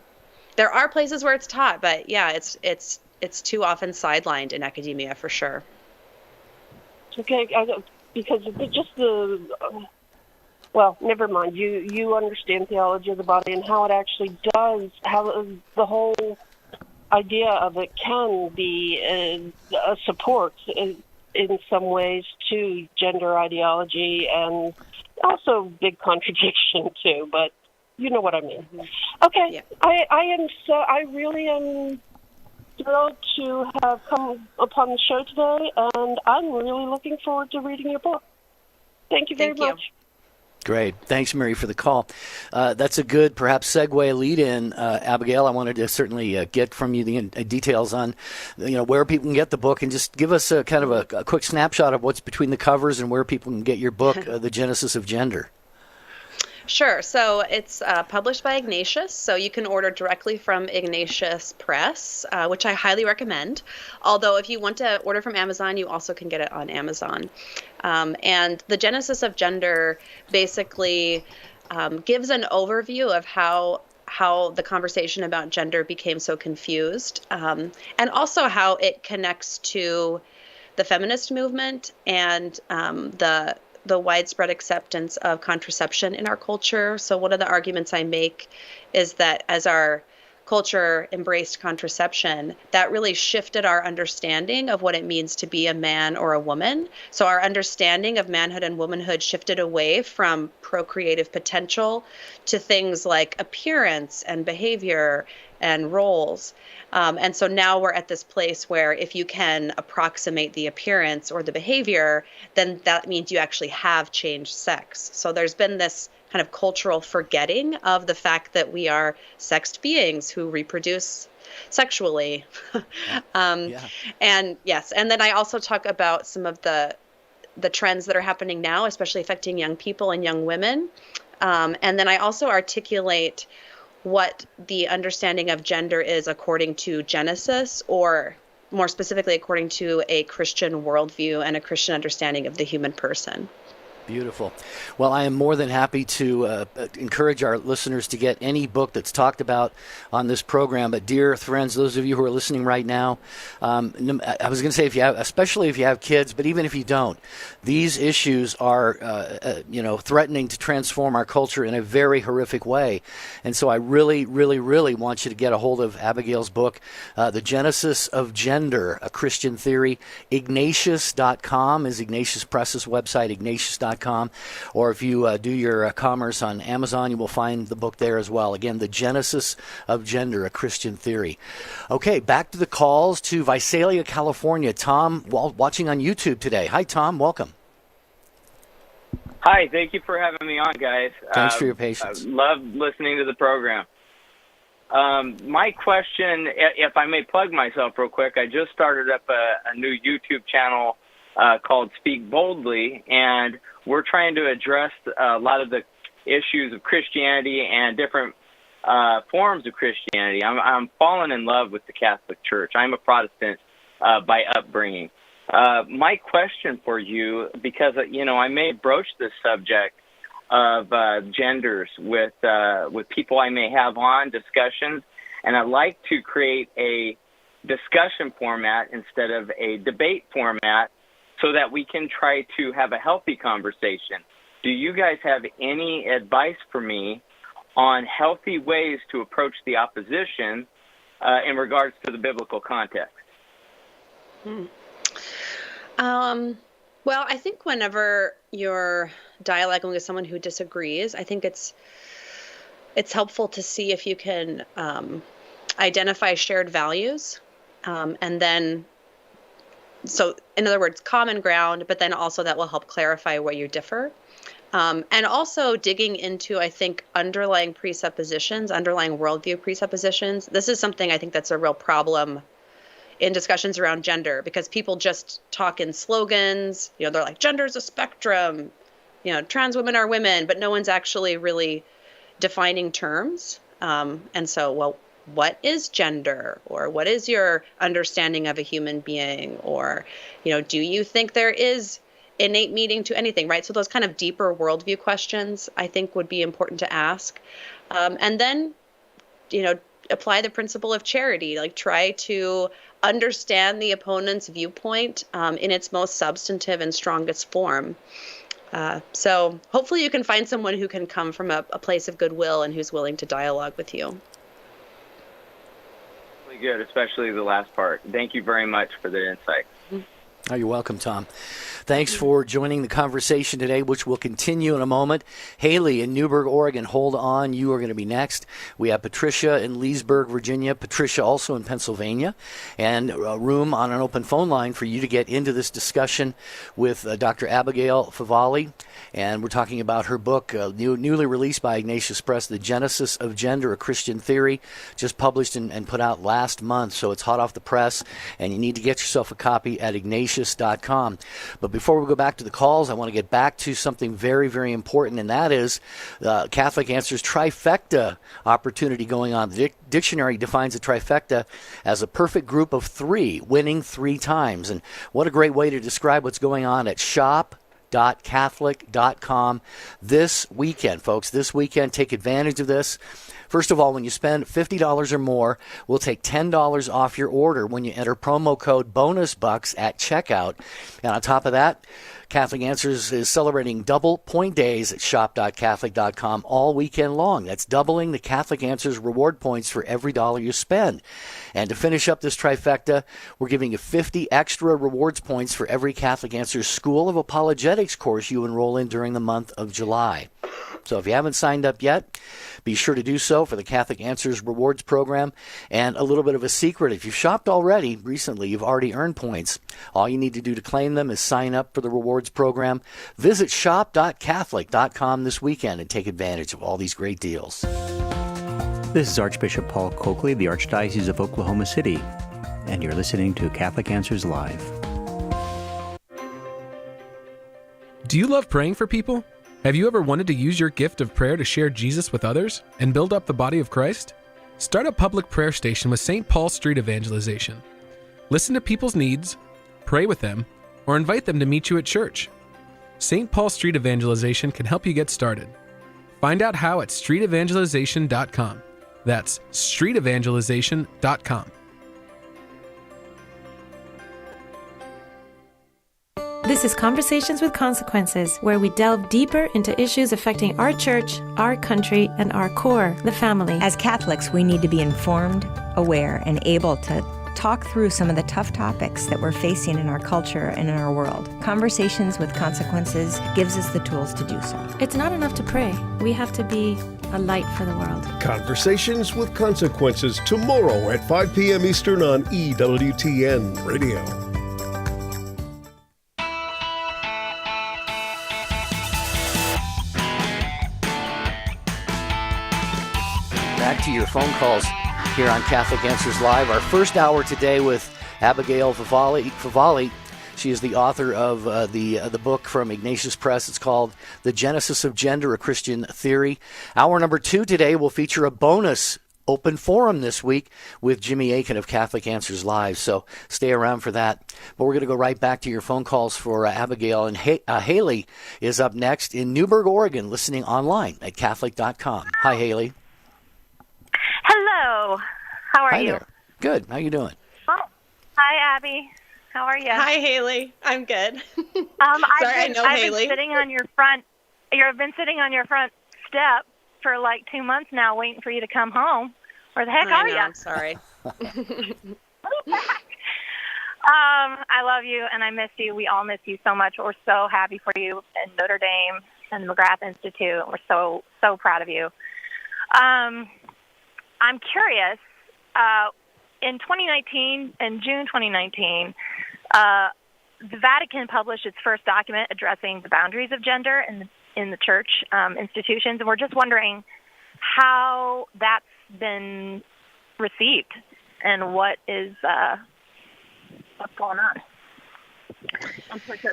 there are places where it's taught, but yeah, it's too often sidelined in academia for sure. Okay, because just the well, never mind. You understand theology of the body and how it actually does, how the whole idea of it can be a support in some ways to gender ideology, and also big contradiction too. But you know what I mean. Okay, yeah. I really am thrilled to have come upon the show today, and I'm really looking forward to reading your book. Thank you very much. Great. Thanks, Mary, for the call. That's a good, perhaps, segue lead-in, Abigail. I wanted to certainly get from you the details on, where people can get the book, and just give us a kind of a quick snapshot of what's between the covers and where people can get your book, The Genesis of Gender. Sure. So it's published by Ignatius, so you can order directly from Ignatius Press, which I highly recommend. Although if you want to order from Amazon, you also can get it on Amazon. And The Genesis of Gender basically gives an overview of how the conversation about gender became so confused, and also how it connects to the feminist movement and the widespread acceptance of contraception in our culture. So one of the arguments I make is that as our culture embraced contraception, that really shifted our understanding of what it means to be a man or a woman. So our understanding of manhood and womanhood shifted away from procreative potential to things like appearance and behavior and roles. And so now we're at this place where if you can approximate the appearance or the behavior, then that means you actually have changed sex. So there's been this kind of cultural forgetting of the fact that we are sexed beings who reproduce sexually. And yes, and then I also talk about some of the trends that are happening now, especially affecting young people and young women. And then I also articulate what the understanding of gender is according to Genesis, or more specifically, according to a Christian worldview and a Christian understanding of the human person. Beautiful. Well, I am more than happy to encourage our listeners to get any book that's talked about on this program. But dear friends, those of you who are listening right now, I was going to say, especially if you have kids, but even if you don't, these issues are, threatening to transform our culture in a very horrific way. And so I really, really, really want you to get a hold of Abigail's book, The Genesis of Gender, A Christian Theory. Ignatius.com is Ignatius Press's website, Ignatius.com. Or if you do your commerce on Amazon, you will find the book there as well. Again, The Genesis of Gender, A Christian Theory. Okay, back to the calls to Visalia, California. Tom, watching on YouTube today. Hi, Tom. Welcome. Hi, thank you for having me on, guys. Thanks for your patience. I love listening to the program. My question, if I may plug myself real quick, I just started up a new YouTube channel called Speak Boldly, and we're trying to address a lot of the issues of Christianity and different forms of Christianity. I'm fallen in love with the Catholic Church. I'm a Protestant by upbringing. My question for you, because I may broach this subject of genders with people I may have on discussions, and I'd like to create a discussion format instead of a debate format, so that we can try to have a healthy conversation. Do you guys have any advice for me on healthy ways to approach the opposition in regards to the biblical context? Well, I think whenever you're dialoguing with someone who disagrees, I think it's helpful to see if you can identify shared values, and then, so in other words, common ground, but then also that will help clarify where you differ. And also digging into, I think, underlying presuppositions, underlying worldview presuppositions. This is something I think that's a real problem in discussions around gender, because people just talk in slogans. They're like, gender is a spectrum, trans women are women, but no one's actually really defining terms. And so, what is gender, or what is your understanding of a human being, or, do you think there is innate meaning to anything, right? So those kind of deeper worldview questions, I think, would be important to ask. And then, apply the principle of charity, like try to understand the opponent's viewpoint in its most substantive and strongest form. So hopefully you can find someone who can come from a place of goodwill and who's willing to dialogue with you. Really good, especially the last part. Thank you very much for the insight. Oh, you're welcome, Tom. Thanks for joining the conversation today, which will continue in a moment. Haley in Newberg, Oregon, hold on. You are going to be next. We have Patricia in Leesburg, Virginia. Patricia also in Pennsylvania. And a room on an open phone line for you to get into this discussion with Dr. Abigail Favale. And we're talking about her book, newly released by Ignatius Press, The Genesis of Gender, A Christian Theory, just published and put out last month. So it's hot off the press, and you need to get yourself a copy at Ignatius.com. But before we go back to the calls, I want to get back to something very, very important, and that is Catholic Answers trifecta opportunity going on. The dictionary defines a trifecta as a perfect group of three, winning 3 times. And what a great way to describe what's going on at shop.catholic.com this weekend, folks. This weekend, take advantage of this. First of all, when you spend $50 or more, we'll take $10 off your order when you enter promo code BONUSBUCKS at checkout. And on top of that, Catholic Answers is celebrating double point days at shop.catholic.com all weekend long. That's doubling the Catholic Answers reward points for every dollar you spend. And to finish up this trifecta, we're giving you 50 extra rewards points for every Catholic Answers School of Apologetics course you enroll in during the month of July. So if you haven't signed up yet, be sure to do so for the Catholic Answers Rewards Program. And a little bit of a secret, if you've shopped already recently, you've already earned points. All you need to do to claim them is sign up for the Rewards Program. Visit shop.catholic.com this weekend and take advantage of all these great deals. This is Archbishop Paul Coakley of the Archdiocese of Oklahoma City, and you're listening to Catholic Answers Live. Do you love praying for people? Have you ever wanted to use your gift of prayer to share Jesus with others and build up the body of Christ? Start a public prayer station with St. Paul Street Evangelization. Listen to people's needs, pray with them, or invite them to meet you at church. St. Paul Street Evangelization can help you get started. Find out how at streetevangelization.com. That's streetevangelization.com. This is Conversations with Consequences, where we delve deeper into issues affecting our church, our country, and our core, the family. As Catholics, we need to be informed, aware, and able to talk through some of the tough topics that we're facing in our culture and in our world. Conversations with Consequences gives us the tools to do so. It's not enough to pray. We have to be a light for the world. Conversations with Consequences, tomorrow at 5 p.m. Eastern on EWTN Radio. Back to your phone calls here on Catholic Answers Live. Our first hour today with Abigail Favale. She is the author of the book from Ignatius Press. It's called The Genesis of Gender, A Christian Theory. Hour number 2 today will feature a bonus open forum this week with Jimmy Akin of Catholic Answers Live. So stay around for that. But we're going to go right back to your phone calls for Abigail. And Haley is up next in Newberg, Oregon, listening online at Catholic.com. Hi, Haley. Hello. How are Hi you? There. Good. How you doing? Oh, hi, Abby. How are you? Hi, Haley. I'm good. I've been sitting on your front. You've been sitting on your front step for like 2 months now, waiting for you to come home. Where the heck are you? I'm sorry. I love you and I miss you. We all miss you so much. We're so happy for you and Notre Dame and the McGrath Institute. We're so proud of you. I'm curious, in 2019, in June 2019, the Vatican published its first document addressing the boundaries of gender in the church institutions, and we're just wondering how that's been received and what's going on.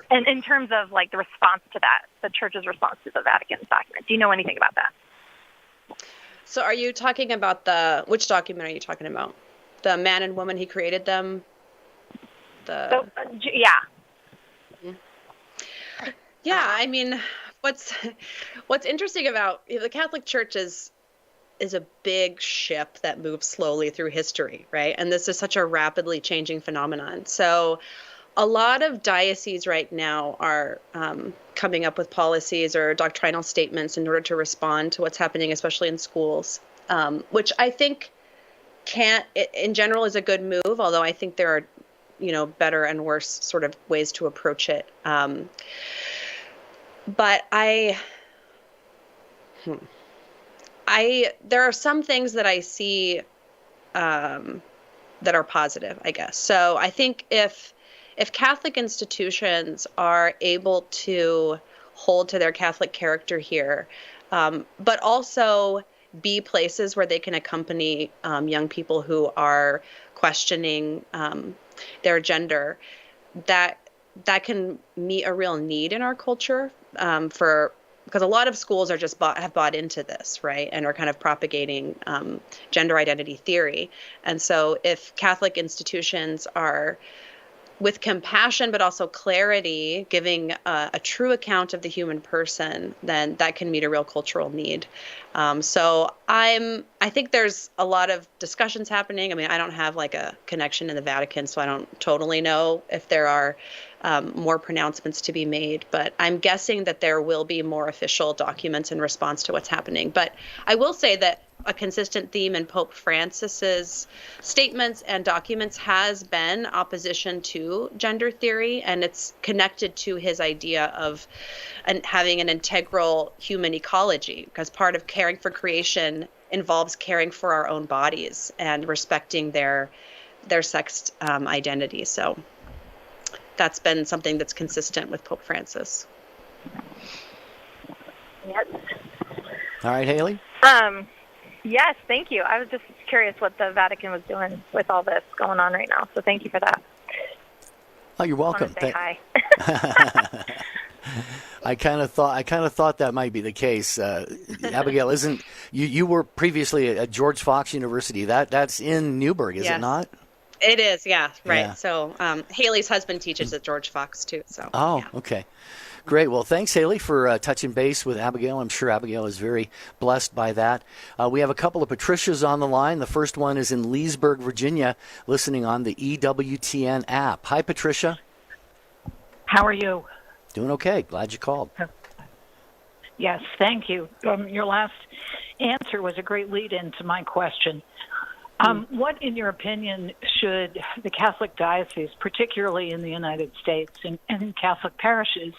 And in terms of like the response to that, the church's response to the Vatican's document. Do you know anything about that? So are you talking about which document are you talking about? The man and woman he created them? Yeah. Yeah, I mean, what's interesting about the Catholic Church is a big ship that moves slowly through history, right? And this is such a rapidly changing phenomenon. So a lot of dioceses right now are coming up with policies or doctrinal statements in order to respond to what's happening, especially in schools, which I think in general is a good move, although I think there are, better and worse sort of ways to approach it. But there are some things that I see that are positive, I guess. So I think if Catholic institutions are able to hold to their Catholic character here, but also be places where they can accompany young people who are questioning their gender, that can meet a real need in our culture because a lot of schools are have bought into this, right, and are kind of propagating gender identity theory. And so if Catholic institutions are, with compassion but also clarity, giving a true account of the human person, then that can meet a real cultural need. So I think there's a lot of discussions happening. I mean, I don't have like a connection in the Vatican, so I don't totally know if there are more pronouncements to be made, but I'm guessing that there will be more official documents in response to what's happening. But I will say that a consistent theme in Pope Francis's statements and documents has been opposition to gender theory, and it's connected to his idea of having an integral human ecology, because part of caring for creation involves caring for our own bodies and respecting their sex identity. So that's been something that's consistent with Pope Francis. Yes. All right, Haley? Yes, thank you. I was just curious what the Vatican was doing with all this going on right now. So thank you for that. Oh, you're welcome. I want to say hi. I kind of thought that might be the case. Abigail, isn't you were previously at George Fox University? That's in Newburgh, is it not? It is, yeah, right. Yeah. So Haley's husband teaches at George Fox too. So. Oh, yeah. Okay. Great. Well, thanks, Haley, for touching base with Abigail. I'm sure Abigail is very blessed by that. We have a couple of Patricias on the line. The first one is in Leesburg, Virginia, listening on the EWTN app. Hi, Patricia. How are you? Doing okay. Glad you called. Yes, thank you. Your last answer was a great lead-in to my question. What, in your opinion, should the Catholic diocese, particularly in the United States and Catholic parishes,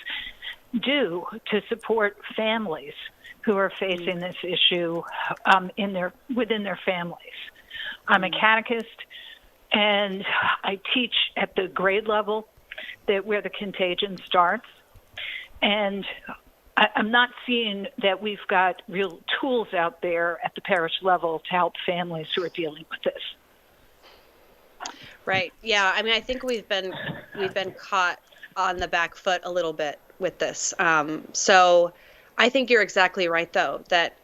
do to support families who are facing this issue within their families? I'm a catechist, and I teach at the grade level where the contagion starts, and I'm not seeing that we've got real tools out there at the parish level to help families who are dealing with this. Right. Yeah. I mean, I think we've been caught on the back foot a little bit with this. So I think you're exactly right, though, that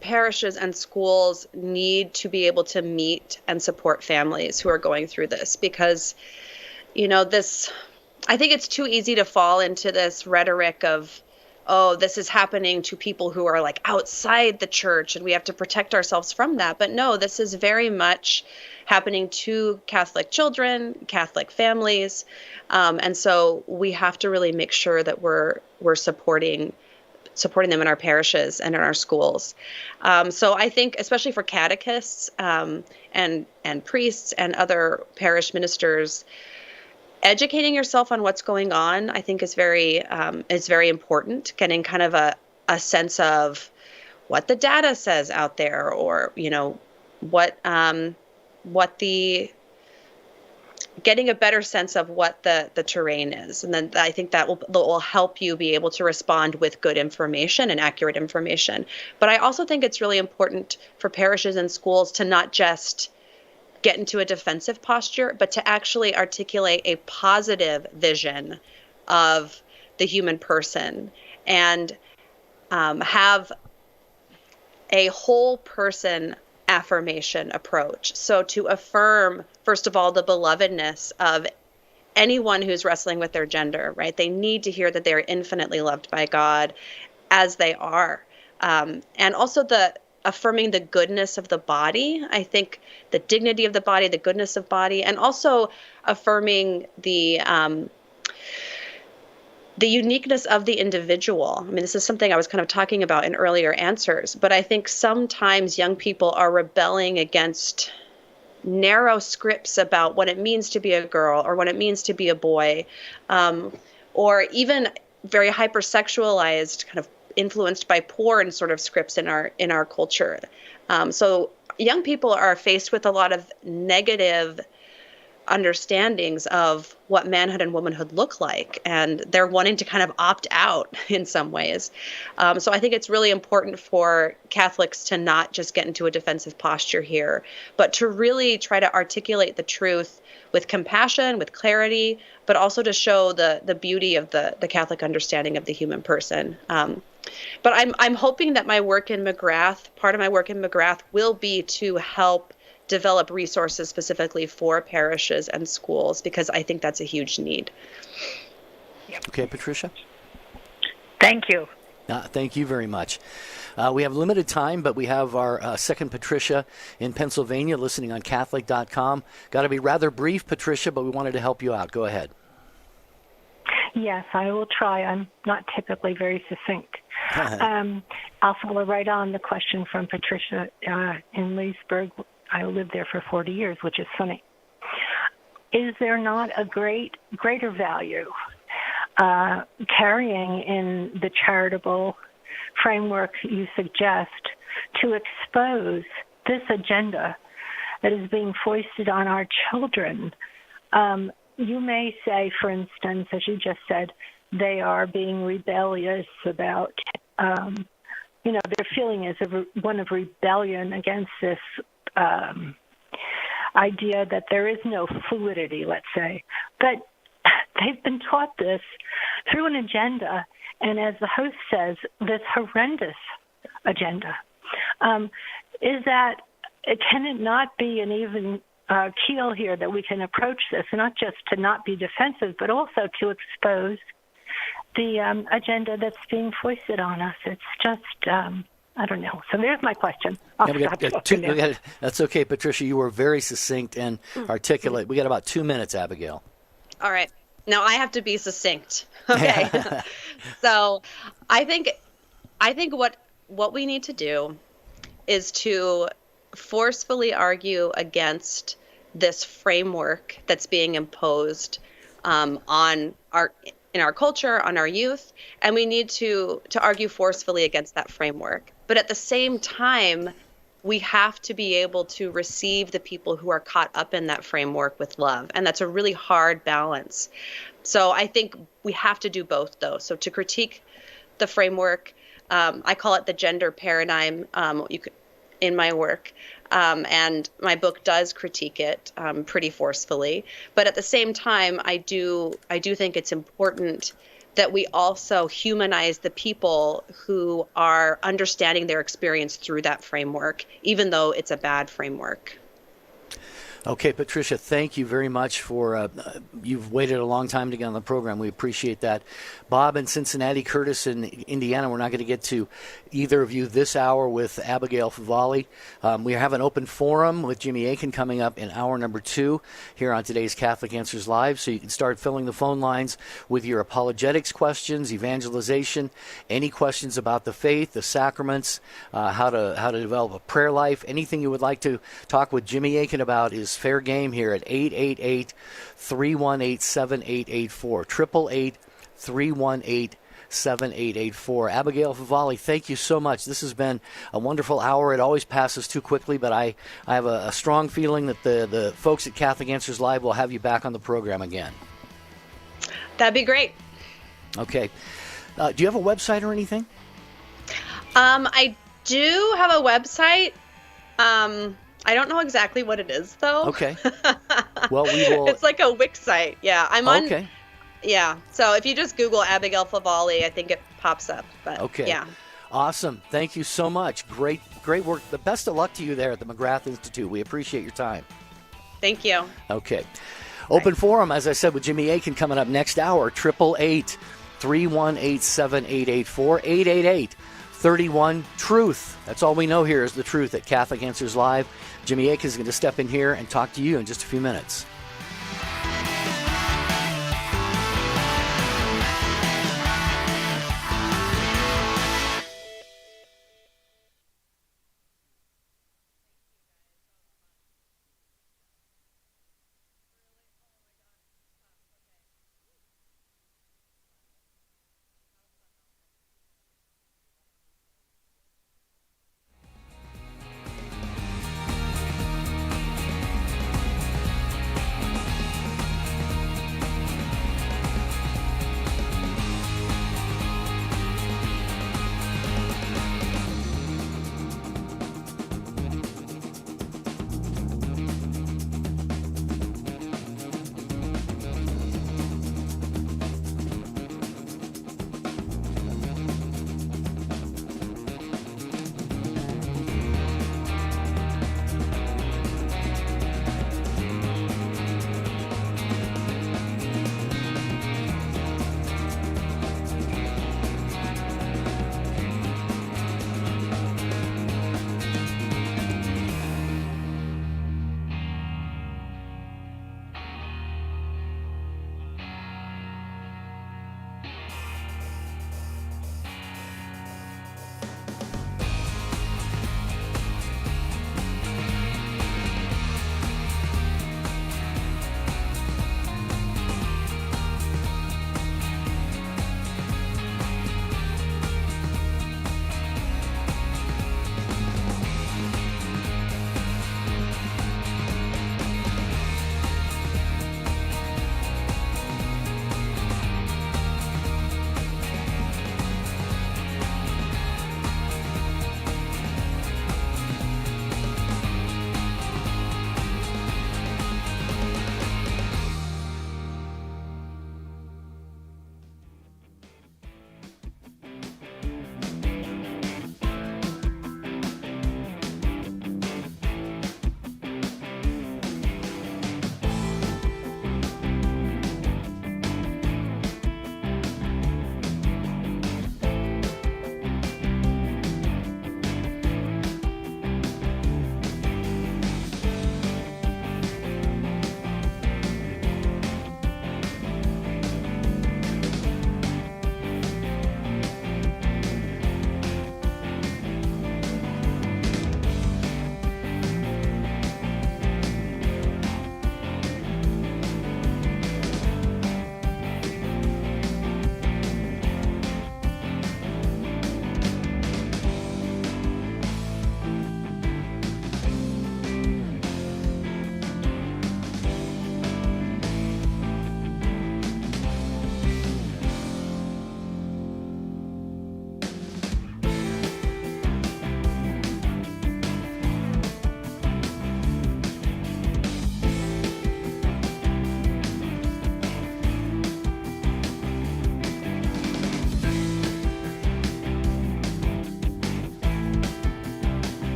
parishes and schools need to be able to meet and support families who are going through this, because, I think it's too easy to fall into this rhetoric of, oh, this is happening to people who are like outside the church and we have to protect ourselves from that. But no, this is very much happening to Catholic children, Catholic families. And so we have to really make sure that we're supporting them in our parishes and in our schools. So I think, especially for catechists and priests and other parish ministers, educating yourself on what's going on, I think, is very important. Getting kind of a sense of what the data says out there, or getting a better sense of what the terrain is, and then I think that will help you be able to respond with good information and accurate information. But I also think it's really important for parishes and schools to not just get into a defensive posture, but to actually articulate a positive vision of the human person and have a whole person affirmation approach. So to affirm, first of all, the belovedness of anyone who's wrestling with their gender, right? They need to hear that they're infinitely loved by God as they are. And also affirming the goodness of the body. I think the dignity of the body, the goodness of body, and also affirming the uniqueness of the individual. I mean, this is something I was kind of talking about in earlier answers, but I think sometimes young people are rebelling against narrow scripts about what it means to be a girl or what it means to be a boy, or even very hypersexualized, kind of influenced by porn sort of scripts in our culture. So young people are faced with a lot of negative understandings of what manhood and womanhood look like, and they're wanting to kind of opt out in some ways. So I think it's really important for Catholics to not just get into a defensive posture here, but to really try to articulate the truth with compassion, with clarity, but also to show the beauty of the Catholic understanding of the human person. But I'm hoping that my work in McGrath, part of my work in McGrath, will be to help develop resources specifically for parishes and schools, because I think that's a huge need. Okay, Patricia? Thank you. Thank you very much. We have limited time, but we have our second Patricia in Pennsylvania listening on Catholic.com. Got to be rather brief, Patricia, but we wanted to help you out. Go ahead. Yes, I will try. I'm not typically very succinct. I'll follow right on the question from Patricia in Leesburg. I lived there for 40 years, which is funny. Is there not a greater value carrying in the charitable framework you suggest to expose this agenda that is being foisted on our children? You may say, for instance, as you just said, they are being rebellious about, their feeling is one of rebellion against this idea that there is no fluidity, let's say. But they've been taught this through an agenda, and as the host says, this horrendous agenda. Can it not be an even keel here that we can approach this, not just to not be defensive, but also to expose the agenda that's being foisted on us? It's just... I don't know. So there's my question. That's okay, Patricia. You were very succinct and articulate. We got about 2 minutes, Abigail. All right. Now I have to be succinct. Okay. So I think what we need to do is to forcefully argue against this framework that's being imposed in our culture, on our youth, and we need to argue forcefully against that framework. But at the same time, we have to be able to receive the people who are caught up in that framework with love. And that's a really hard balance. So I think we have to do both, though. So to critique the framework, I call it the gender paradigm in my work. And my book does critique it pretty forcefully. But at the same time, I do think it's important that we also humanize the people who are understanding their experience through that framework, even though it's a bad framework. Okay, Patricia, thank you very much for, you've waited a long time to get on the program. We appreciate that. Bob in Cincinnati, Curtis in Indiana, we're not going to get to either of you this hour with Abigail Favale. We have an open forum with Jimmy Akin coming up in hour number 2 here on today's Catholic Answers Live. So you can start filling the phone lines with your apologetics questions, evangelization, any questions about the faith, the sacraments, how to develop a prayer life, anything you would like to talk with Jimmy Akin about is fair game here at 888-318-7884. 888-318-7884. Abigail Favale, thank you so much. This has been a wonderful hour. It always passes too quickly, but I have a strong feeling that the folks at Catholic Answers Live will have you back on the program again. That'd be great. Okay. Do you have a website or anything? I do have a website. I don't know exactly what it is, though. Okay. Well, we will. It's like a Wix site. Yeah, I'm on. Okay. Yeah. So if you just Google Abigail Favale, I think it pops up. But okay. Yeah. Awesome. Thank you so much. Great work. The best of luck to you there at the McGrath Institute. We appreciate your time. Thank you. Okay. Open forum, as I said, with Jimmy Akin coming up next hour. 888-318-7884. 888-31-TRUTH. That's all we know here is the truth at Catholic Answers Live. Jimmy Akin is going to step in here and talk to you in just a few minutes.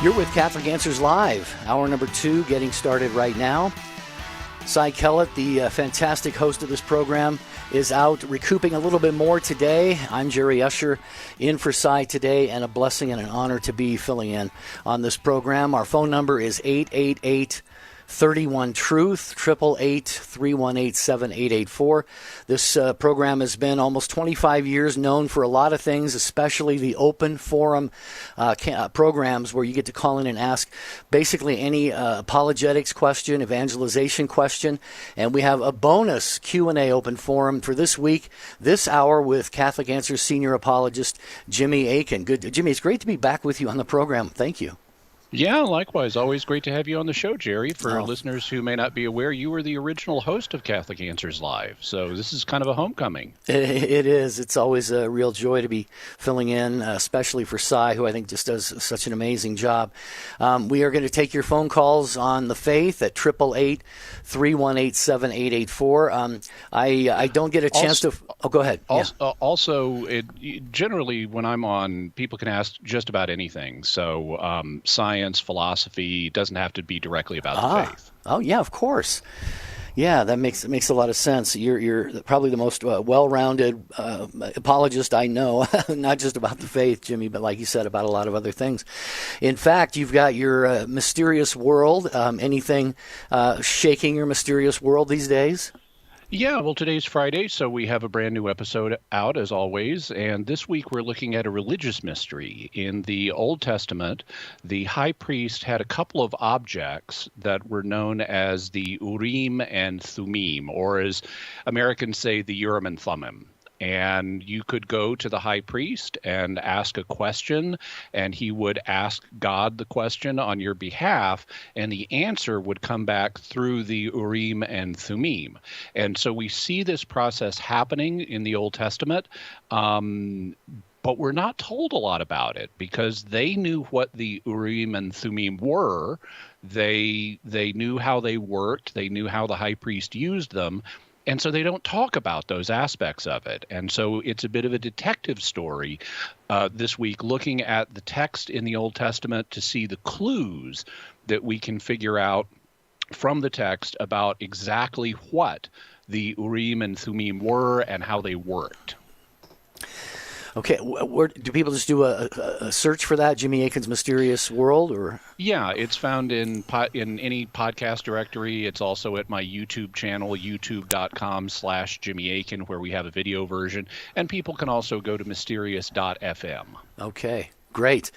You're with Catholic Answers Live, hour number 2, getting started right now. Cy Kellett, the fantastic host of this program, is out recouping a little bit more today. I'm Jerry Usher, in for Cy today, and a blessing and an honor to be filling in on this program. Our phone number is 888-31-TRUTH, 888-318-7884. This program has been almost 25 years, known for a lot of things, especially the open forum programs where you get to call in and ask basically any apologetics question, evangelization question. And we have a bonus Q&A open forum for this week, this hour, with Catholic Answers senior apologist Jimmy Akin. Good, Jimmy, it's great to be back with you on the program. Thank you. Yeah, likewise. Always great to have you on the show, Jerry. For listeners who may not be aware, you were the original host of Catholic Answers Live, so this is kind of a homecoming. It is. It's always a real joy to be filling in, especially for Cy, who I think just does such an amazing job. We are going to take your phone calls on the faith at 888-318-7884. I don't get a chance to... Oh, go ahead. Also, generally, when I'm on, people can ask just about anything. So science, philosophy, doesn't have to be directly about the faith. Oh, yeah, of course. Yeah, that makes a lot of sense. You're probably the most well-rounded apologist I know, not just about the faith, Jimmy, but like you said, about a lot of other things. In fact, you've got your mysterious world. Anything shaking your mysterious world these days? Yeah, well, today's Friday, so we have a brand new episode out, as always, and this week we're looking at a religious mystery. In the Old Testament, the high priest had a couple of objects that were known as the Urim and Thummim, or as Americans say, the Urim and Thummim. And you could go to the high priest and ask a question, and he would ask God the question on your behalf, and the answer would come back through the Urim and Thummim. And so we see this process happening in the Old Testament, but we're not told a lot about it because they knew what the Urim and Thummim were. They knew how they worked. They knew how the high priest used them. And so they don't talk about those aspects of it. And so it's a bit of a detective story this week, looking at the text in the Old Testament to see the clues that we can figure out from the text about exactly what the Urim and Thummim were and how they worked. Okay, do people just do a search for that, Jimmy Akin's Mysterious World, or? Yeah, it's found in any podcast directory. It's also at my YouTube channel, youtube.com/Jimmy Akin, where we have a video version, and people can also go to mysterious.fm. Okay. Great.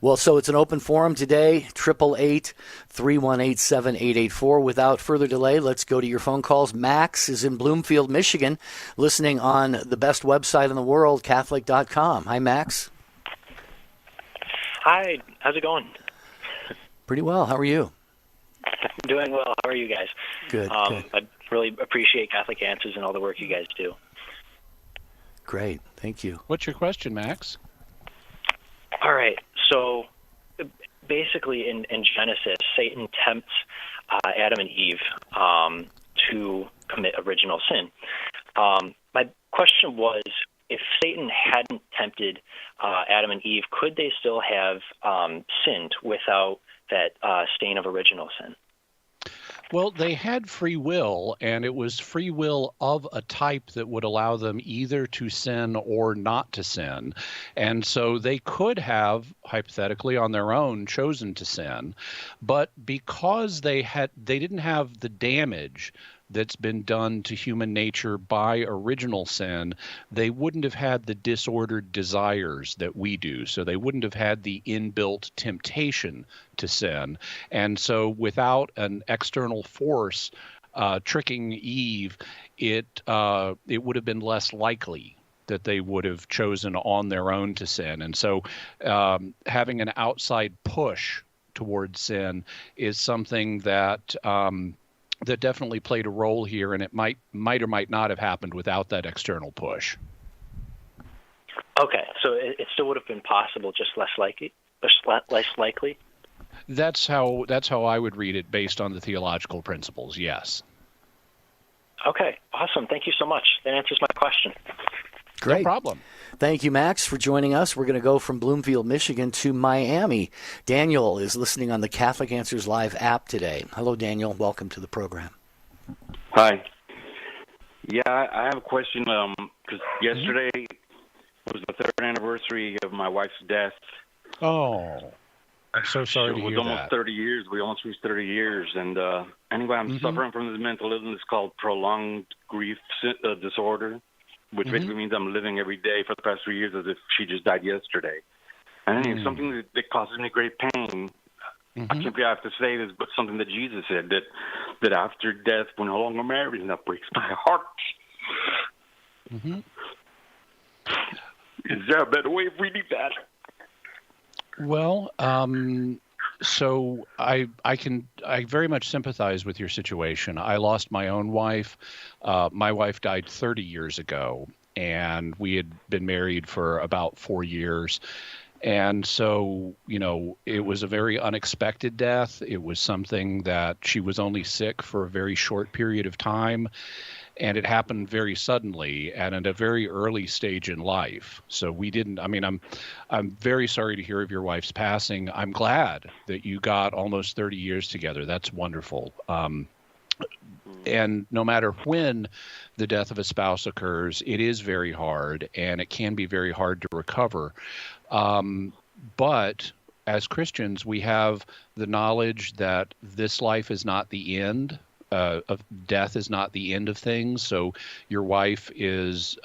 Well, so it's an open forum today, 888-318-7884. Without further delay, let's go to your phone calls. Max is in Bloomfield, Michigan, listening on the best website in the world, Catholic.com. Hi, Max. Hi. How's it going? Pretty well. How are you? Doing well. How are you guys? Good. I really appreciate Catholic Answers and all the work you guys do. Great. Thank you. What's your question, Max? All right. So basically in Genesis, Satan tempts Adam and Eve to commit original sin. My question was, if Satan hadn't tempted Adam and Eve, could they still have sinned without that stain of original sin? Well, they had free will, and it was free will of a type that would allow them either to sin or not to sin. And so they could have, hypothetically, on their own, chosen to sin. But because they didn't have the damage that's been done to human nature by original sin, they wouldn't have had the disordered desires that we do. So they wouldn't have had the inbuilt temptation to sin. And so without an external force tricking Eve, it would have been less likely that they would have chosen on their own to sin. And so having an outside push towards sin is something that that definitely played a role here, and it might or might not have happened without that external push. Okay, so it still would have been possible, just less likely. That's how I would read it, based on the theological principles. Yes. Okay, awesome. Thank you so much. That answers my question. Great. No problem. Thank you, Max, for joining us. We're going to go from Bloomfield, Michigan to Miami. Daniel is listening on the Catholic Answers Live app today. Hello, Daniel. Welcome to the program. Hi. Yeah, I have a question because yesterday was the 3rd anniversary of my wife's death. Oh, I'm so sorry to hear that. It was almost 30 years. We almost reached 30 years. And anyway, I'm suffering from this mental illness called prolonged grief disorder, which basically means I'm living every day for the past 3 years as if she just died yesterday. And it's something that causes me great pain. I can't believe I have to say this, but something that Jesus said, that after death, we're no longer married, and that breaks my heart. Is there a better way of reading that? Well, so I very much sympathize with your situation. I lost my own wife. My wife died 30 years ago, and we had been married for about 4 years. And so, it was a very unexpected death. It was something that she was only sick for a very short period of time. And it happened very suddenly and at a very early stage in life. So I'm very sorry to hear of your wife's passing. I'm glad that you got almost 30 years together. That's wonderful. And no matter when the death of a spouse occurs, it is very hard, and it can be very hard to recover. But as Christians, we have the knowledge that this life is not the end. Of death is not the end of things. So your wife is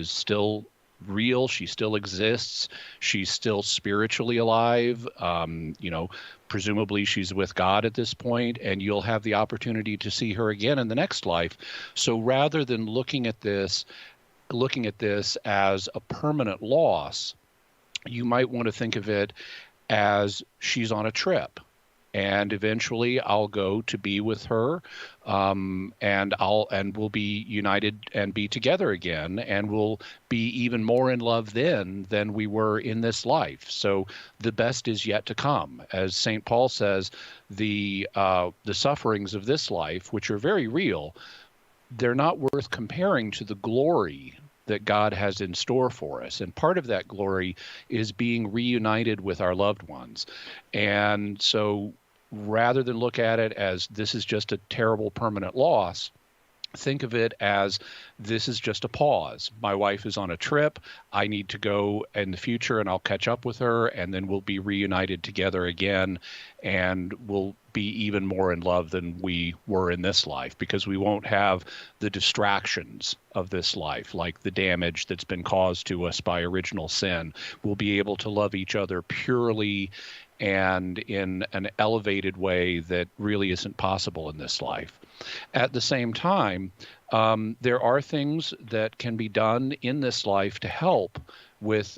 still real. She still exists. She's still spiritually alive. Presumably she's with God at this point, and you'll have the opportunity to see her again in the next life. So rather than looking at this as a permanent loss, you might want to think of it as she's on a trip. And eventually I'll go to be with her, and we'll be united and be together again, and we'll be even more in love then than we were in this life. So the best is yet to come. As St. Paul says, the sufferings of this life, which are very real, they're not worth comparing to the glory that God has in store for us. And part of that glory is being reunited with our loved ones. And so rather than look at it as this is just a terrible permanent loss, think of it as this is just a pause. My wife is on a trip. I need to go in the future, and I'll catch up with her, and then we'll be reunited together again, and we'll be even more in love than we were in this life, because we won't have the distractions of this life, like the damage that's been caused to us by original sin. We'll be able to love each other purely and in an elevated way that really isn't possible in this life. At the same time, there are things that can be done in this life to help with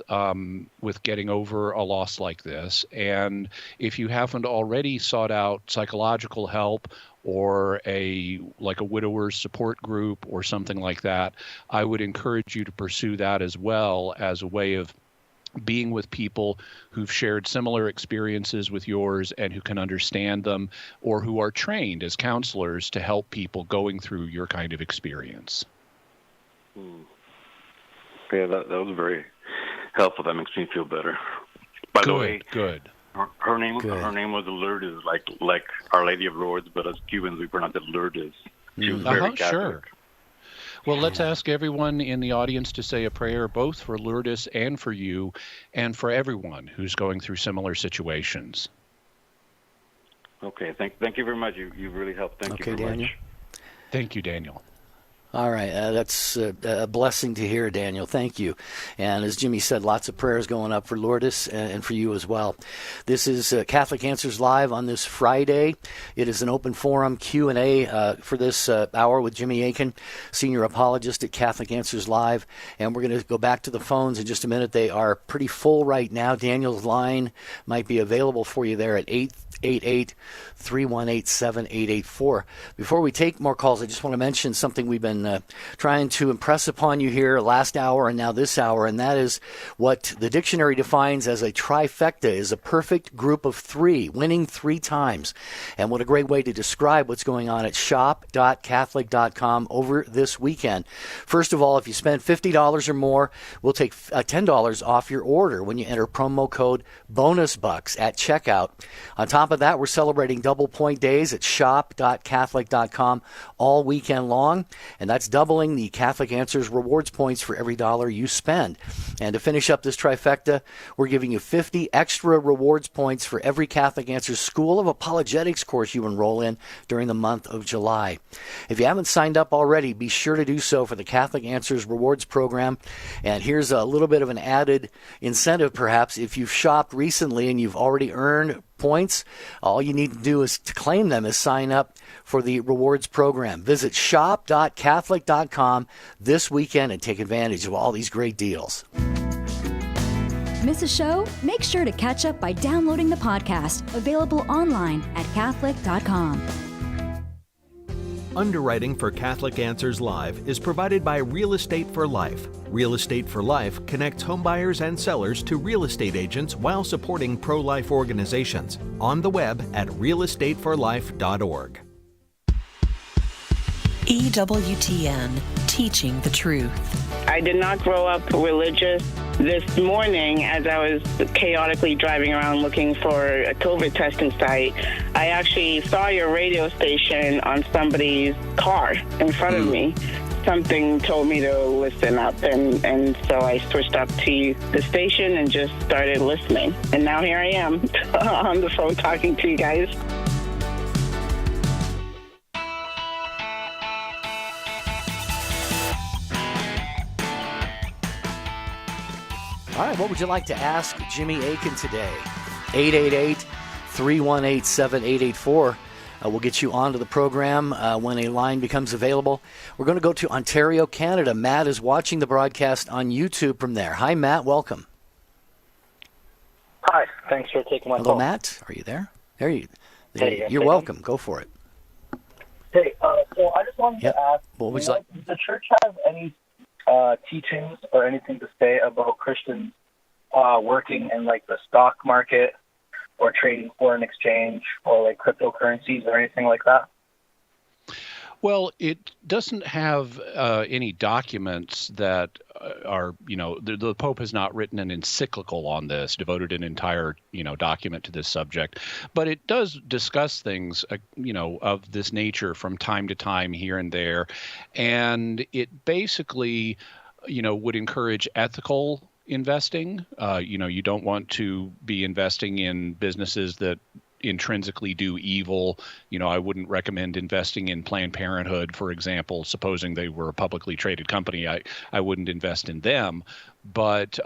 getting over a loss like this. And if you haven't already sought out psychological help or a widower's support group or something like that, I would encourage you to pursue that as well, as a way of being with people who've shared similar experiences with yours and who can understand them, or who are trained as counselors to help people going through your kind of experience. Yeah, that was very helpful. That makes me feel better. By the way, her name was Lourdes, like Our Lady of Lourdes, but as Cubans we pronounce it Lourdes. She was very Catholic. Sure. Well, let's ask everyone in the audience to say a prayer, both for Lourdes and for you, and for everyone who's going through similar situations. Okay, thank you very much. You really helped. Thank you very much. Thank you, Daniel. All right, that's a blessing to hear, Daniel. Thank you. And as Jimmy said, lots of prayers going up for Lourdes and for you as well. This is Catholic Answers Live on this Friday. It is an open forum Q&A for this hour with Jimmy Akin, Senior Apologist at Catholic Answers Live. And we're going to go back to the phones in just a minute. They are pretty full right now. Daniel's line might be available for you there at 888-318-7884. Before we take more calls, I just want to mention something we've been been trying to impress upon you here last hour and now this hour, and that is what the dictionary defines as a trifecta, is a perfect group of three, winning three times. And what a great way to describe what's going on at shop.catholic.com over this weekend. First of all, if you spend $50 or more, we'll take $10 off your order when you enter promo code BONUSBUCKS at checkout. On top of that, we're celebrating double point days at shop.catholic.com all weekend long, and that's doubling the Catholic Answers rewards points for every dollar you spend. And to finish up this trifecta, we're giving you 50 extra rewards points for every Catholic Answers School of Apologetics course you enroll in during the month of July. If you haven't signed up already, be sure to do so for the Catholic Answers rewards program. And here's a little bit of an added incentive, perhaps. If you've shopped recently and you've already earned points, all you need to do is to claim them, is sign up for the rewards program. Visit shop.catholic.com this weekend and take advantage of all these great deals. Miss a show? Make sure to catch up by downloading the podcast, available online at Catholic.com. Underwriting for Catholic Answers Live is provided by Real Estate for Life. Real Estate for Life connects homebuyers and sellers to real estate agents while supporting pro-life organizations. On the web at realestateforlife.org. EWTN, teaching the truth. I did not grow up religious. This morning, as I was chaotically driving around looking for a COVID testing site, I actually saw your radio station on somebody's car in front of me. Something told me to listen up, and so I switched up to the station and just started listening. And now here I am on the phone talking to you guys. All right, what would you like to ask Jimmy Akin today? 888-318-7884. We'll get you onto the program when a line becomes available. We're going to go to Ontario, Canada. Matt is watching the broadcast on YouTube from there. Hi, Matt. Welcome. Hi. Thanks for taking my call. Hello, Matt. Are you there? There you. Hey, you're welcome. Go for it. Hey, so I just wanted to ask, what would you like? Does the church have any teachings or anything to say about Christians working in like the stock market or trading foreign exchange or like cryptocurrencies or anything like that? Well, it doesn't have any documents that are, the Pope has not written an encyclical on this, devoted an entire, document to this subject. But it does discuss things, of this nature from time to time here and there. And it basically, would encourage ethical investing. You don't want to be investing in businesses that intrinsically do evil. I wouldn't recommend investing in Planned Parenthood, for example. Supposing they were a publicly traded company, I wouldn't invest in them. But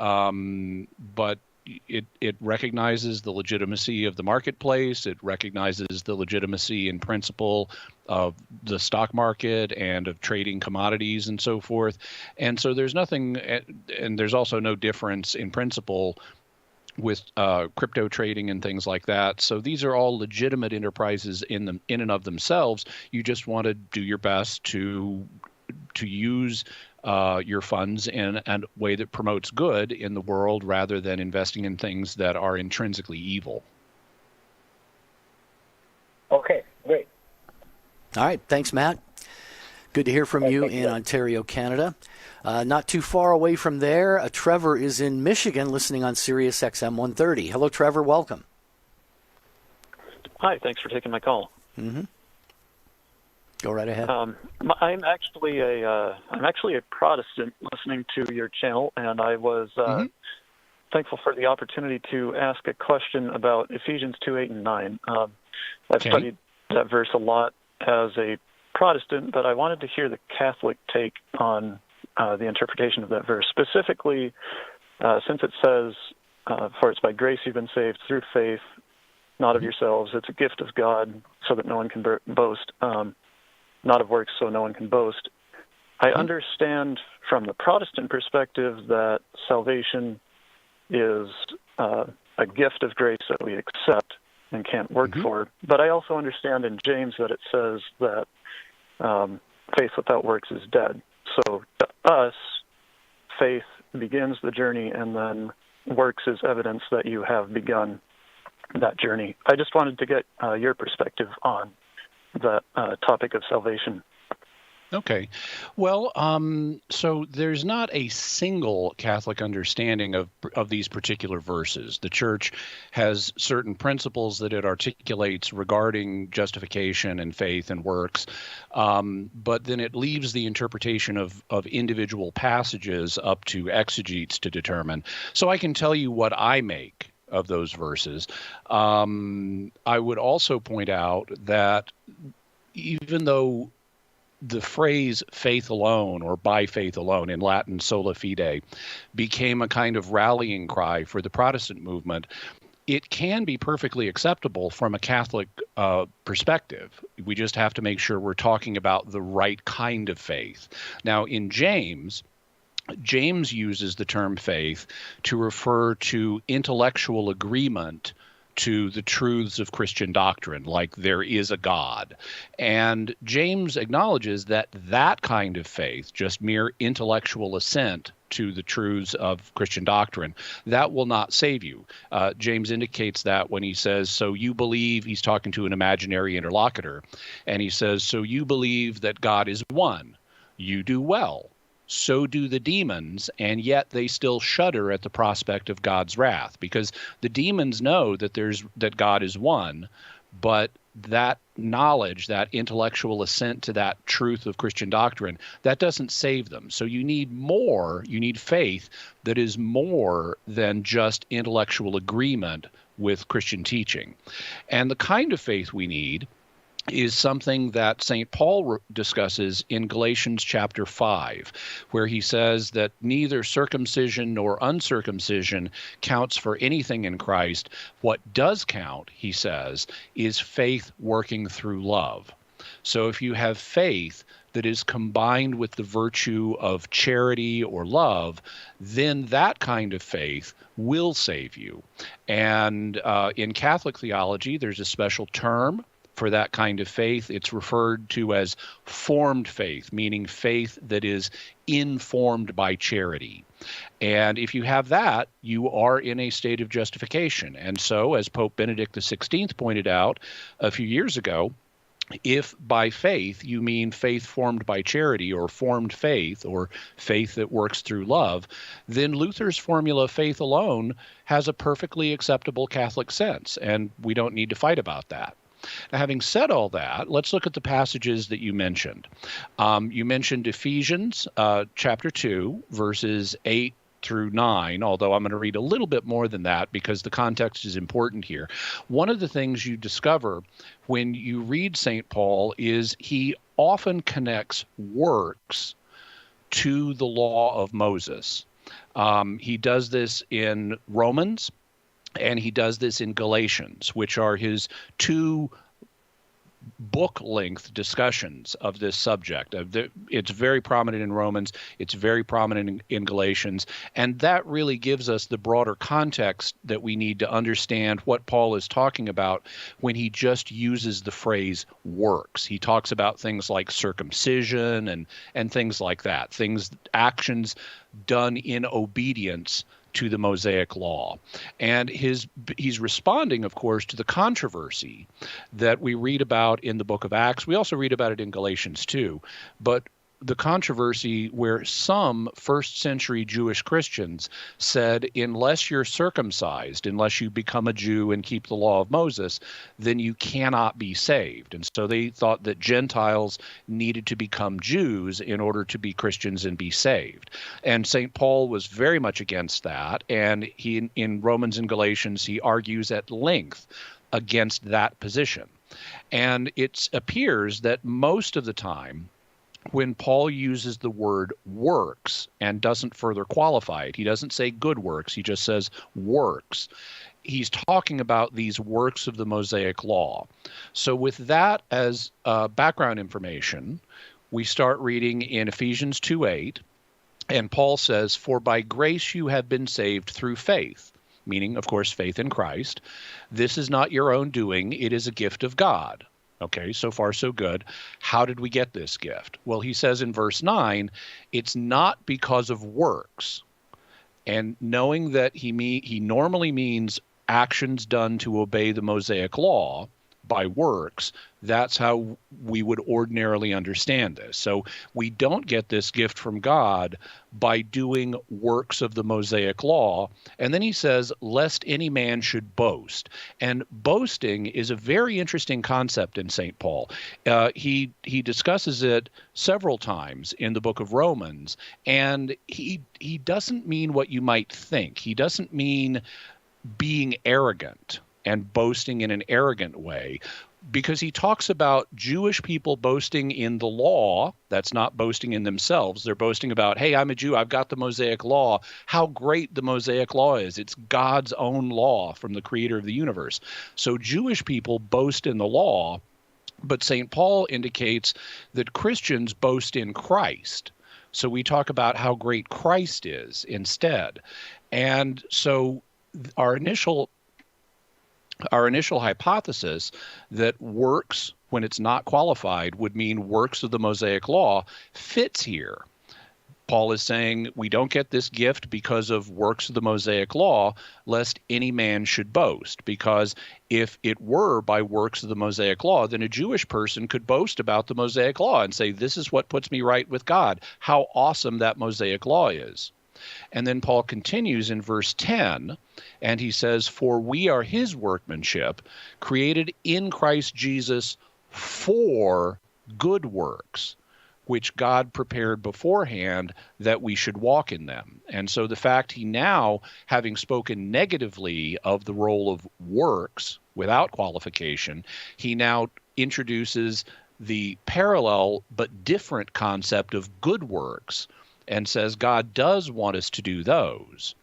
it recognizes the legitimacy of the marketplace. It recognizes the legitimacy in principle of the stock market and of trading commodities and so forth. And so there's nothing, and there's also no difference in principle with crypto trading and things like that. So these are all legitimate enterprises in and of themselves. You just want to do your best to use your funds in a way that promotes good in the world rather than investing in things that are intrinsically evil. Okay, great. All right. Thanks, Matt. Good to hear from you in Ontario, Canada. Not too far away from there, Trevor is in Michigan listening on Sirius XM 130. Hello, Trevor. Welcome. Hi. Thanks for taking my call. Mm-hmm. Go right ahead. I'm actually a Protestant listening to your channel, and I was thankful for the opportunity to ask a question about Ephesians 2:8 and 9. I've studied that verse a lot as a Protestant, but I wanted to hear the Catholic take on the interpretation of that verse. Specifically, since it says, "For it's by grace you've been saved through faith, not of yourselves. It's a gift of God, so that no one can boast. Not of works, so no one can boast." I understand from the Protestant perspective that salvation is a gift of grace that we accept and can't work for. But I also understand in James that it says that faith without works is dead. So to us, faith begins the journey, and then works is evidence that you have begun that journey. I just wanted to get your perspective on the topic of salvation. Okay. Well, so there's not a single Catholic understanding of these particular verses. The Church has certain principles that it articulates regarding justification and faith and works, but then it leaves the interpretation of individual passages up to exegetes to determine. So I can tell you what I make of those verses. I would also point out that even though the phrase faith alone, or by faith alone, in Latin sola fide, became a kind of rallying cry for the Protestant movement, it can be perfectly acceptable from a Catholic perspective. We just have to make sure we're talking about the right kind of faith. Now, in James uses the term faith to refer to intellectual agreement to the truths of Christian doctrine, like there is a God. And James acknowledges that that kind of faith, just mere intellectual assent to the truths of Christian doctrine, that will not save you. James indicates that when he says, so you believe, he's talking to an imaginary interlocutor, and he says, so you believe that God is one. You do well. So do the demons, and yet they still shudder at the prospect of God's wrath, because the demons know that God is one, but that knowledge, that intellectual assent to that truth of Christian doctrine, that doesn't save them. So you need more, you need faith that is more than just intellectual agreement with Christian teaching. And the kind of faith we need is something that St. Paul discusses in Galatians chapter 5, where he says that neither circumcision nor uncircumcision counts for anything in Christ. What does count, he says, is faith working through love. So if you have faith that is combined with the virtue of charity or love, then that kind of faith will save you. And in Catholic theology, there's a special term for that kind of faith. It's referred to as formed faith, meaning faith that is informed by charity. And if you have that, you are in a state of justification. And so, as Pope Benedict XVI pointed out a few years ago, if by faith you mean faith formed by charity, or formed faith, or faith that works through love, then Luther's formula, faith alone, has a perfectly acceptable Catholic sense, and we don't need to fight about that. Now, having said all that, let's look at the passages that you mentioned. You mentioned Ephesians chapter 2, verses 8 through 9, although I'm going to read a little bit more than that because the context is important here. One of the things you discover when you read St. Paul is he often connects works to the law of Moses. He does this in Romans, and he does this in Galatians, which are his two book-length discussions of this subject. It's very prominent in Romans. It's very prominent in Galatians. And that really gives us the broader context that we need to understand what Paul is talking about when he just uses the phrase works. He talks about things like circumcision and things like that, actions done in obedience to the Mosaic law. And he's responding, of course, to the controversy that we read about in the book of Acts. We also read about it in Galatians too. But the controversy where some first century Jewish Christians said, unless you're circumcised, unless you become a Jew and keep the law of Moses, then you cannot be saved. And so they thought that Gentiles needed to become Jews in order to be Christians and be saved. And St. Paul was very much against that. And he, in Romans and Galatians, he argues at length against that position. And it appears that most of the time, when Paul uses the word works and doesn't further qualify it, he doesn't say good works, he just says works. He's talking about these works of the Mosaic law. So with that as background information, we start reading in Ephesians 2:8, and Paul says, "For by grace you have been saved through faith," meaning, of course, faith in Christ. "This is not your own doing, it is a gift of God." Okay, so far so good. How did we get this gift? Well, he says in verse 9, it's not because of works. And knowing that he normally means actions done to obey the Mosaic law by works, that's how we would ordinarily understand this. So we don't get this gift from God by doing works of the Mosaic law. And then he says, lest any man should boast. And boasting is a very interesting concept in St. Paul. He discusses it several times in the book of Romans, and he doesn't mean what you might think. He doesn't mean being arrogant and boasting in an arrogant way, because he talks about Jewish people boasting in the law. That's not boasting in themselves. They're boasting about, hey, I'm a Jew, I've got the Mosaic law, how great the Mosaic law is. It's God's own law from the creator of the universe. So Jewish people boast in the law, but St. Paul indicates that Christians boast in Christ. So we talk about how great Christ is instead. And so our initial hypothesis that works, when it's not qualified, would mean works of the Mosaic law fits here. Paul is saying we don't get this gift because of works of the Mosaic law, lest any man should boast. Because if it were by works of the Mosaic law, then a Jewish person could boast about the Mosaic law and say, this is what puts me right with God. How awesome that Mosaic law is. And then Paul continues in verse 10, and he says, for we are his workmanship, created in Christ Jesus for good works, which God prepared beforehand that we should walk in them. And so the fact he now, having spoken negatively of the role of works without qualification, he now introduces the parallel but different concept of good works, and says God does want us to do those.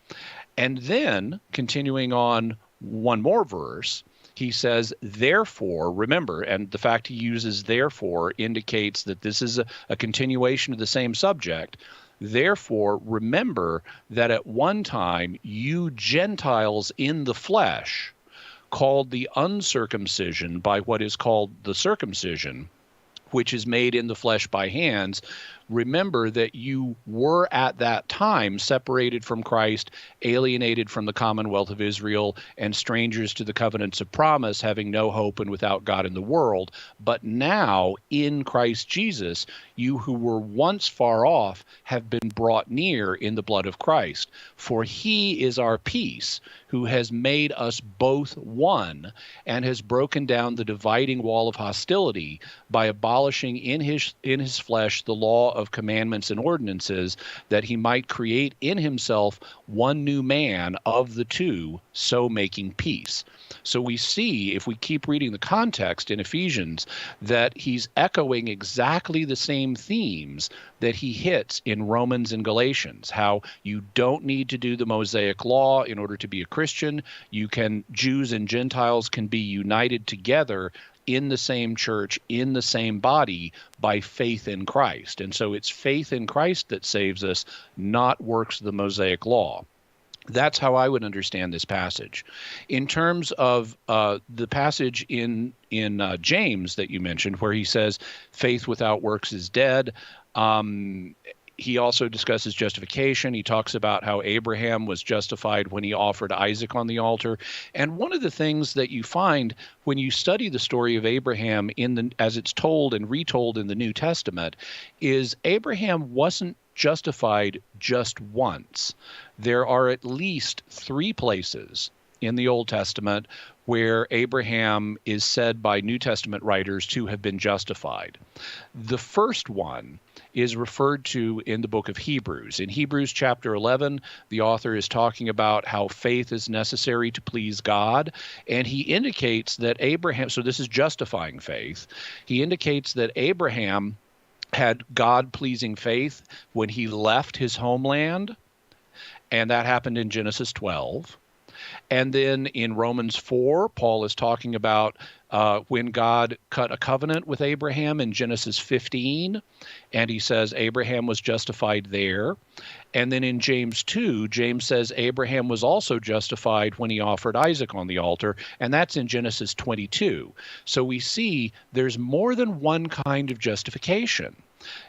And then, continuing on one more verse, he says, therefore, remember, and the fact he uses therefore indicates that this is a continuation of the same subject. Therefore, remember that at one time you Gentiles in the flesh, called the uncircumcision by what is called the circumcision, which is made in the flesh by hands, remember that you were at that time separated from Christ, alienated from the commonwealth of Israel, and strangers to the covenants of promise, having no hope and without God in the world. But now, in Christ Jesus, you who were once far off have been brought near in the blood of Christ. For he is our peace, who has made us both one, and has broken down the dividing wall of hostility by abolishing in his flesh the law of commandments and ordinances, that he might create in himself one new man of the two, so making peace. So we see, if we keep reading the context in Ephesians, that he's echoing exactly the same themes that he hits in Romans and Galatians, how you don't need to do the Mosaic law in order to be a Christian. Jews and Gentiles can be united together in the same church, in the same body, by faith in Christ. And so it's faith in Christ that saves us, not works of the Mosaic law. That's how I would understand this passage. In terms of the passage in James that you mentioned, where he says, faith without works is dead, he also discusses justification. He talks about how Abraham was justified when he offered Isaac on the altar. And one of the things that you find when you study the story of Abraham as it's told and retold in the New Testament is Abraham wasn't justified just once. There are at least 3 places in the Old Testament where Abraham is said by New Testament writers to have been justified. The first one is referred to in the book of Hebrews. In Hebrews chapter 11, the author is talking about how faith is necessary to please God, and he indicates that Abraham, so this is justifying faith, he indicates that Abraham had God-pleasing faith when he left his homeland, and that happened in Genesis 12. And then in Romans 4, Paul is talking about when God cut a covenant with Abraham in Genesis 15, and he says Abraham was justified there. And then in James 2, James says Abraham was also justified when he offered Isaac on the altar, and that's in Genesis 22. So we see there's more than one kind of justification.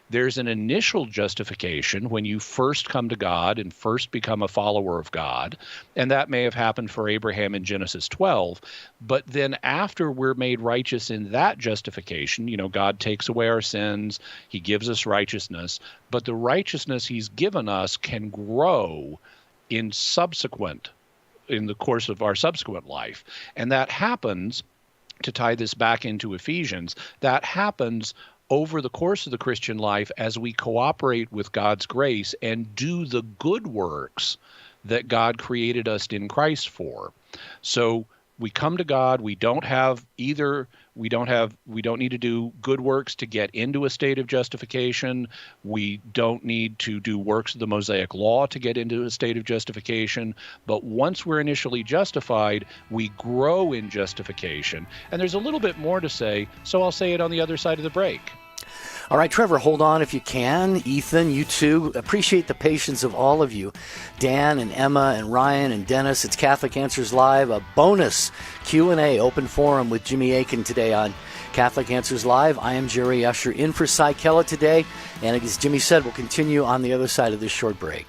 There's an initial justification when you first come to God and first become a follower of God, and that may have happened for Abraham in Genesis 12. But then after we're made righteous in that justification, God takes away our sins, he gives us righteousness, but the righteousness he's given us can grow in the course of our subsequent life. And that happens, to tie this back into Ephesians, that happens over the course of the Christian life as we cooperate with God's grace and do the good works that God created us in Christ for. So we come to God, we don't need to do good works to get into a state of justification. We don't need to do works of the Mosaic Law to get into a state of justification. But once we're initially justified, we grow in justification. And there's a little bit more to say, so I'll say it on the other side of the break. All right, Trevor, hold on if you can. Ethan, you too. Appreciate the patience of all of you. Dan and Emma and Ryan and Dennis. It's Catholic Answers Live, a bonus Q&A open forum with Jimmy Akin today on Catholic Answers Live. I am Jerry Usher in for Cy Kellett today. And as Jimmy said, we'll continue on the other side of this short break.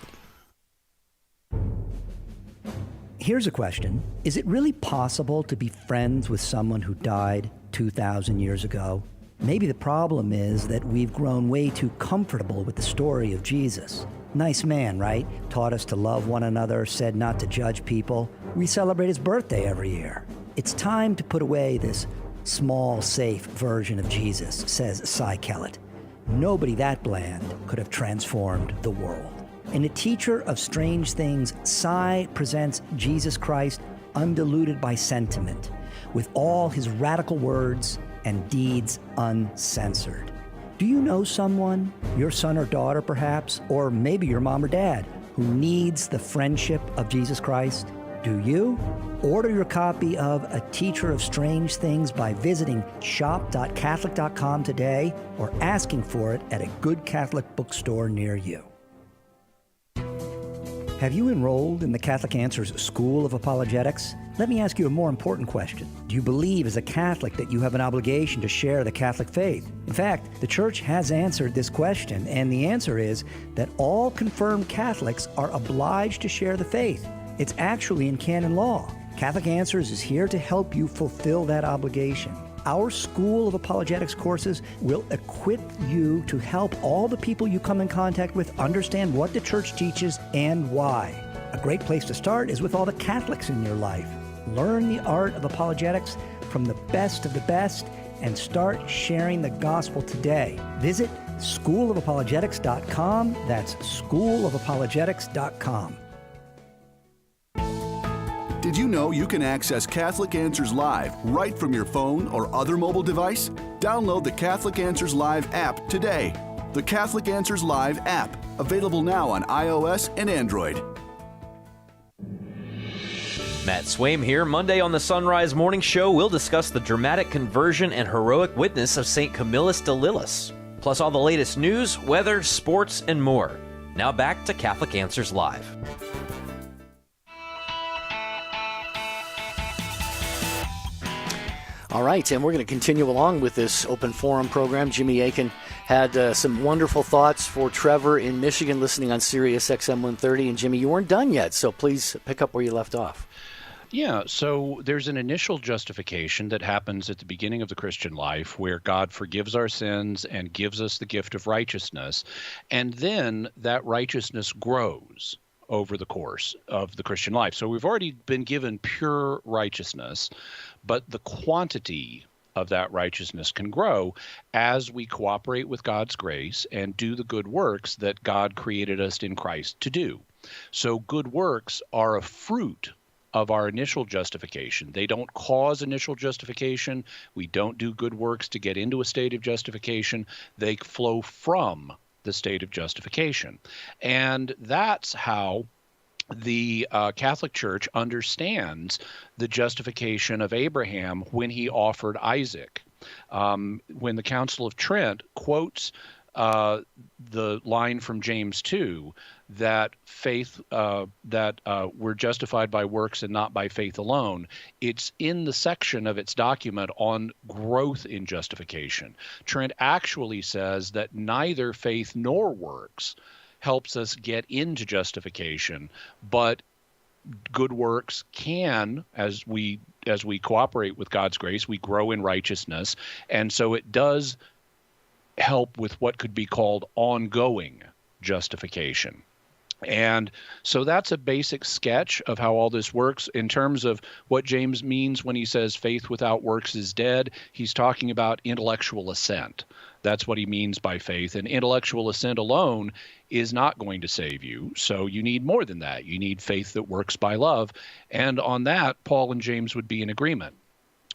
Here's a question. Is it really possible to be friends with someone who died 2,000 years ago? Maybe the problem is that we've grown way too comfortable with the story of Jesus. Nice man, right? Taught us to love one another, said not to judge people. We celebrate his birthday every year. It's time to put away this small, safe version of Jesus, says Cy Kellett. Nobody that bland could have transformed the world. In A Teacher of Strange Things, Cy presents Jesus Christ undiluted by sentiment, with all his radical words and deeds uncensored. Do you know someone, your son or daughter perhaps, or maybe your mom or dad, who needs the friendship of Jesus Christ? Do you? Order your copy of A Teacher of Strange Things by visiting shop.catholic.com today or asking for it at a good Catholic bookstore near you. Have you enrolled in the Catholic Answers School of Apologetics? Let me ask you a more important question. Do you believe as a Catholic that you have an obligation to share the Catholic faith? In fact, the Church has answered this question, and the answer is that all confirmed Catholics are obliged to share the faith. It's actually in canon law. Catholic Answers is here to help you fulfill that obligation. Our School of Apologetics courses will equip you to help all the people you come in contact with understand what the Church teaches and why. A great place to start is with all the Catholics in your life. Learn the art of apologetics from the best of the best and start sharing the gospel today. Visit schoolofapologetics.com. That's schoolofapologetics.com. Did you know you can access Catholic Answers Live right from your phone or other mobile device? Download the Catholic Answers Live app today. The Catholic Answers Live app, available now on iOS and Android. Matt Swaim here. Monday on the Sunrise Morning Show, we'll discuss the dramatic conversion and heroic witness of St. Camillus de Lillis, plus all the latest news, weather, sports, and more. Now back to Catholic Answers Live. All right, and we're going to continue along with this open forum program. Jimmy Akin had some wonderful thoughts for Trevor in Michigan listening on Sirius XM 130. And Jimmy, you weren't done yet, so please pick up where you left off. Yeah, so there's an initial justification that happens at the beginning of the Christian life where God forgives our sins and gives us the gift of righteousness. And then that righteousness grows over the course of the Christian life. So we've already been given pure righteousness, but the quantity of that righteousness can grow as we cooperate with God's grace and do the good works that God created us in Christ to do. So good works are a fruit of our initial justification. They don't cause initial justification. We don't do good works to get into a state of justification. They flow from the state of justification. And that's how the Catholic Church understands the justification of Abraham when he offered Isaac. When the Council of Trent quotes the line from James 2 that faith that we're justified by works and not by faith alone, it's in the section of its document on growth in justification. Trent actually says that neither faith nor works helps us get into justification, but good works can, as we cooperate with God's grace, we grow in righteousness, and so it does help with what could be called ongoing justification. And so that's a basic sketch of how all this works. In terms of what James means when he says faith without works is dead, he's talking about intellectual assent. That's what he means by faith. And intellectual assent alone is not going to save you. So you need more than that. You need faith that works by love. And on that, Paul and James would be in agreement.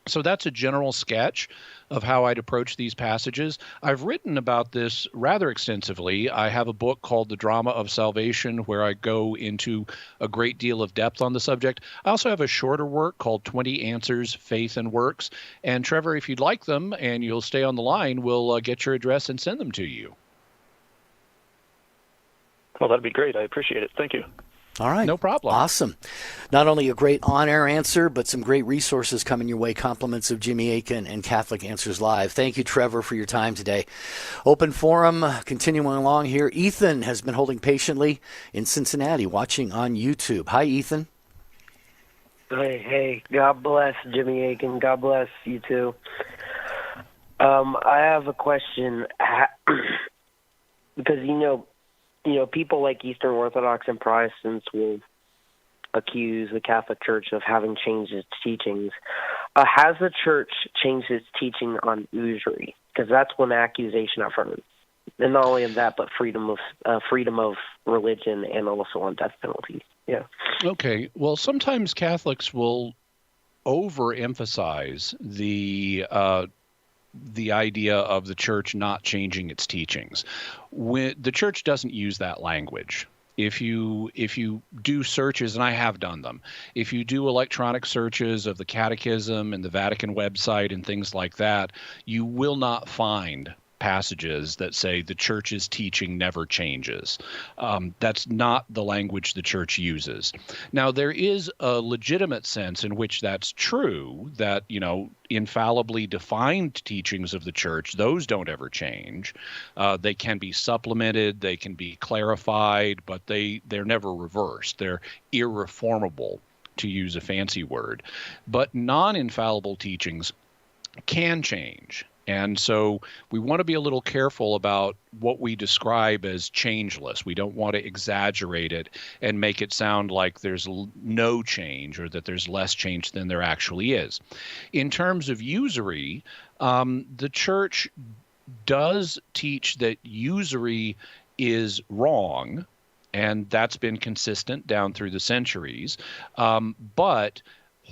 So that's a general sketch of how I'd approach these passages. I've written about this rather extensively. I have a book called The Drama of Salvation, where I go into a great deal of depth on the subject. I also have a shorter work called 20 Answers, Faith and Works. And Trevor, if you'd like them and you'll stay on the line, we'll get your address and send them to you. Well, that'd be great. I appreciate it. Thank you. All right. No problem. Awesome. Not only a great on-air answer, but some great resources coming your way. Compliments of Jimmy Akin and Catholic Answers Live. Thank you, Trevor, for your time today. Open forum, continuing along here. Ethan has been holding patiently in Cincinnati, watching on YouTube. Hi, Ethan. Hey, God bless Jimmy Akin. God bless you too. I have a question because you know, people like Eastern Orthodox and Protestants will accuse the Catholic Church of having changed its teachings. Has the Church changed its teaching on usury? Because that's one accusation I've heard. And not only of that, but freedom of religion and also on death penalty. Yeah. Okay. Well, sometimes Catholics will overemphasize the idea of the Church not changing its teachings. When the Church doesn't use that language. If you do searches, and I have done them, if you do electronic searches of the Catechism and the Vatican website and things like that, you will not find passages that say the Church's teaching never changes. That's not the language the Church uses. Now, there is a legitimate sense in which that's true, that, infallibly defined teachings of the Church, those don't ever change. They can be supplemented, they can be clarified, but they're never reversed. They're irreformable, to use a fancy word. But non-infallible teachings can change. And so we want to be a little careful about what we describe as changeless. We don't want to exaggerate it and make it sound like there's no change or that there's less change than there actually is. In terms of usury, the Church does teach that usury is wrong, and that's been consistent down through the centuries. But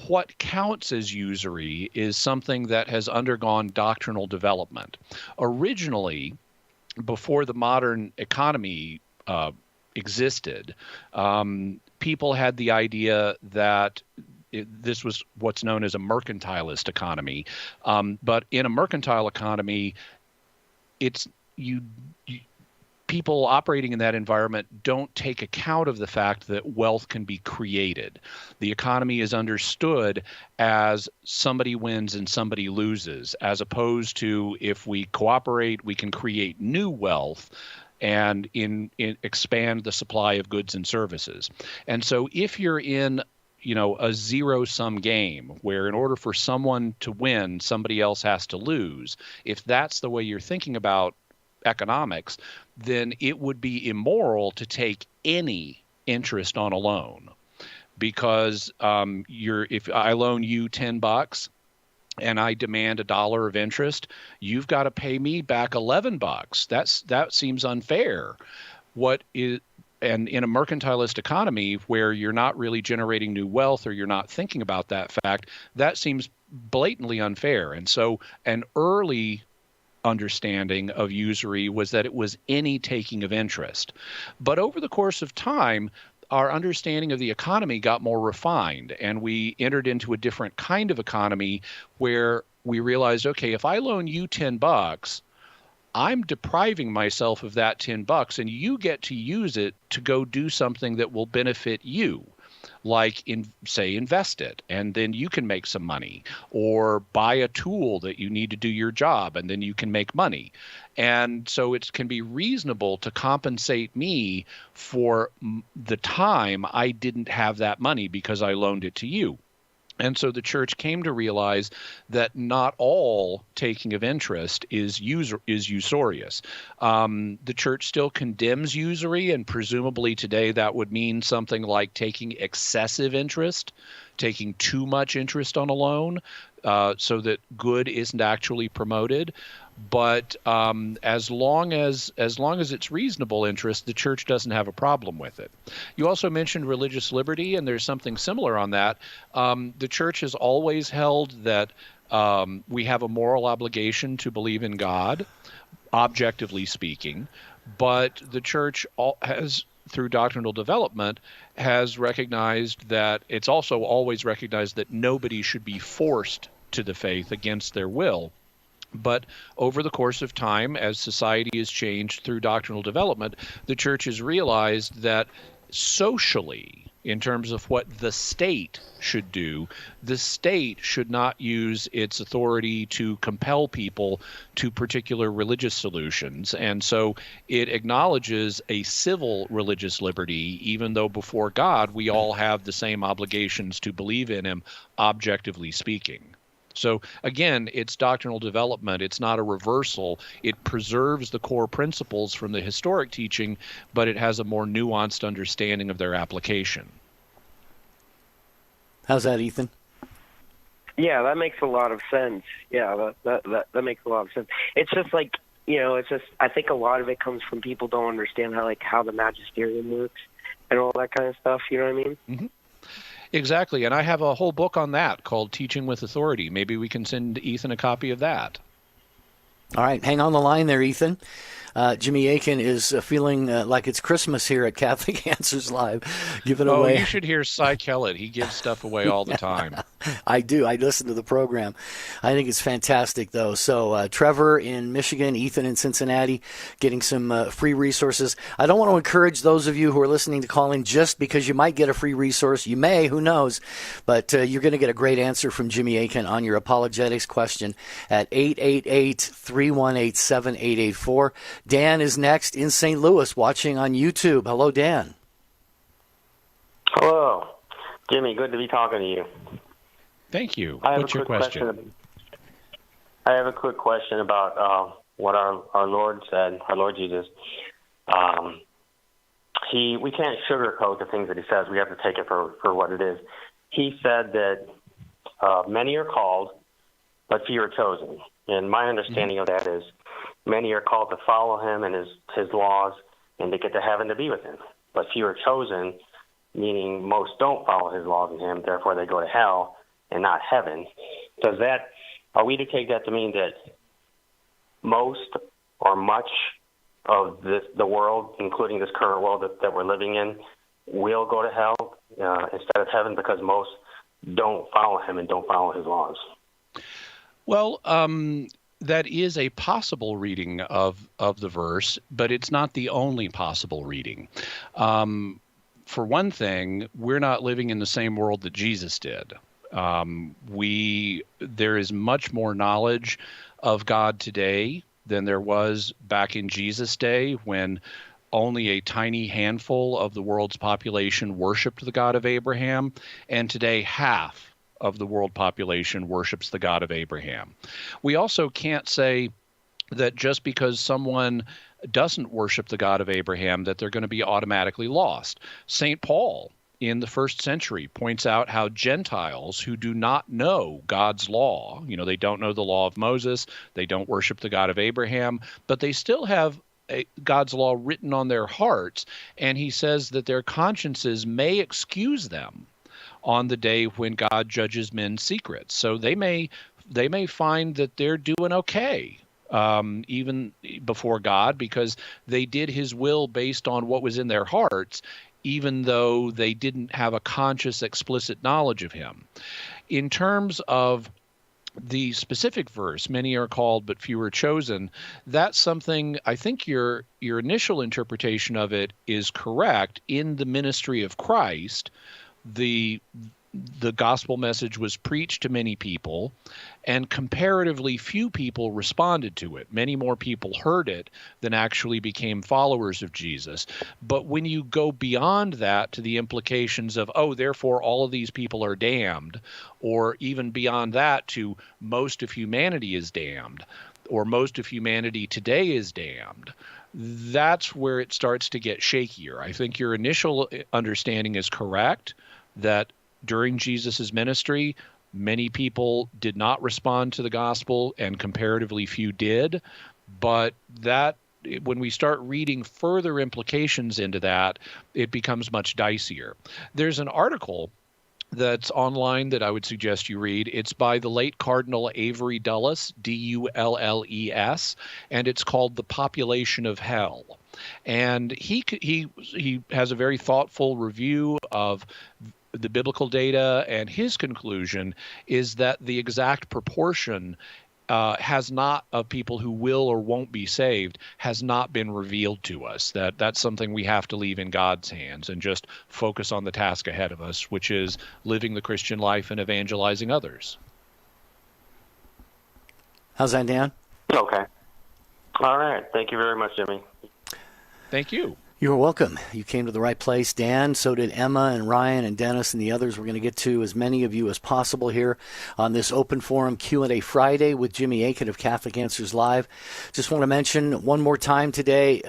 what counts as usury is something that has undergone doctrinal development. Originally, before the modern economy existed, people had the idea that this was what's known as a mercantilist economy. But in a mercantile economy, people operating in that environment don't take account of the fact that wealth can be created. The economy is understood as somebody wins and somebody loses, as opposed to if we cooperate, we can create new wealth and expand the supply of goods and services. And so if you're in a zero-sum game where in order for someone to win, somebody else has to lose, if that's the way you're thinking about economics, then it would be immoral to take any interest on a loan, because if I loan you $10 and I demand $1 of interest, you've got to pay me back $11. That seems unfair. And in a mercantilist economy where you're not really generating new wealth, or you're not thinking about that fact, that seems blatantly unfair. And so an early understanding of usury was that it was any taking of interest. But over the course of time, our understanding of the economy got more refined, and we entered into a different kind of economy where we realized, okay, if I loan you $10, I'm depriving myself of that $10, and you get to use it to go do something that will benefit you. Like, say, invest it, and then you can make some money, or buy a tool that you need to do your job, and then you can make money. And so it can be reasonable to compensate me for the time I didn't have that money because I loaned it to you. And so the church came to realize that not all taking of interest is usurious. The church still condemns usury, and presumably today that would mean something like taking excessive interest, taking too much interest on a loan, so that good isn't actually promoted. But as long as it's reasonable interest, the church doesn't have a problem with it. You also mentioned religious liberty, and there's something similar on that. The church has always held that we have a moral obligation to believe in God, objectively speaking, but the church has, through doctrinal development, has recognized that it's also always recognized that nobody should be forced to the faith against their will. But over the course of time, as society has changed through doctrinal development, the church has realized that socially, in terms of what the state should do, the state should not use its authority to compel people to particular religious solutions. And so it acknowledges a civil religious liberty, even though before God we all have the same obligations to believe in Him, objectively speaking. So again, it's doctrinal development. It's not a reversal. It preserves the core principles from the historic teaching, but it has a more nuanced understanding of their application. How's that, Ethan? Yeah, that makes a lot of sense. Yeah, that makes a lot of sense. It's just like, I think a lot of it comes from people don't understand how the magisterium works and all that kind of stuff. You know what I mean? Mm-hmm. Exactly, and I have a whole book on that called Teaching with Authority. Maybe we can send Ethan a copy of that. All right, hang on the line there, Ethan. Jimmy Akin is feeling like it's Christmas here at Catholic Answers Live. Give it away. Oh, you should hear Cy Kellett. He gives stuff away all the time. I do. I listen to the program. I think it's fantastic, though. So Trevor in Michigan, Ethan in Cincinnati, getting some free resources. I don't want to encourage those of you who are listening to call in just because you might get a free resource. You may, who knows. But you're going to get a great answer from Jimmy Akin on your apologetics question at 888-318-7884. Dan is next in St. Louis watching on YouTube. Hello, Dan. Hello. Jimmy, good to be talking to you. Thank you. What's your question? I have a quick question about what our Lord said, our Lord Jesus. We can't sugarcoat the things that He says. We have to take it for what it is. He said that many are called, but few are chosen. And my understanding of that is many are called to follow Him and His laws and to get to heaven to be with Him. But few are chosen, meaning most don't follow His laws and Him, therefore they go to hell and not heaven. Are we to take that to mean that most or much of the world, including this current world that we're living in, will go to hell instead of heaven because most don't follow Him and don't follow His laws? Well, that is a possible reading of the verse, but it's not the only possible reading. For one thing, we're not living in the same world that Jesus did. There is much more knowledge of God today than there was back in Jesus' day, when only a tiny handful of the world's population worshiped the God of Abraham, and today half of the world population worships the God of Abraham. We also can't say that just because someone doesn't worship the God of Abraham that they're going to be automatically lost. St. Paul in the first century points out how Gentiles who do not know God's law, they don't know the law of Moses, they don't worship the God of Abraham, but they still have God's law written on their hearts, and he says that their consciences may excuse them on the day when God judges men's secrets. So they may find that they're doing okay, even before God, because they did His will based on what was in their hearts, even though they didn't have a conscious, explicit knowledge of him. In terms of the specific verse, many are called but few are chosen, that's something, I think your initial interpretation of it is correct. In the ministry of Christ, the gospel message was preached to many people, and comparatively few people responded to it. Many more people heard it than actually became followers of Jesus. But when you go beyond that to the implications of, oh, therefore all of these people are damned, or even beyond that to most of humanity is damned, or most of humanity today is damned, that's where it starts to get shakier. I think your initial understanding is correct, that during Jesus' ministry, many people did not respond to the gospel and comparatively few did. But that, when we start reading further implications into that, it becomes much dicier. There's an article that's online that I would suggest you read. It's by the late Cardinal Avery Dulles, Dulles, and it's called The Population of Hell. And he has a very thoughtful review of the biblical data, and his conclusion is that the exact proportion has not, of people who will or won't be saved, has not been revealed to us. That's something we have to leave in God's hands and just focus on the task ahead of us, which is living the Christian life and evangelizing others. How's that, Dan? Okay. All right. Thank you very much, Jimmy. Thank you. You're welcome. You came to the right place, Dan. So did Emma and Ryan and Dennis and the others. We're going to get to as many of you as possible here on this Open Forum Q&A Friday with Jimmy Akin of Catholic Answers Live. Just want to mention one more time today,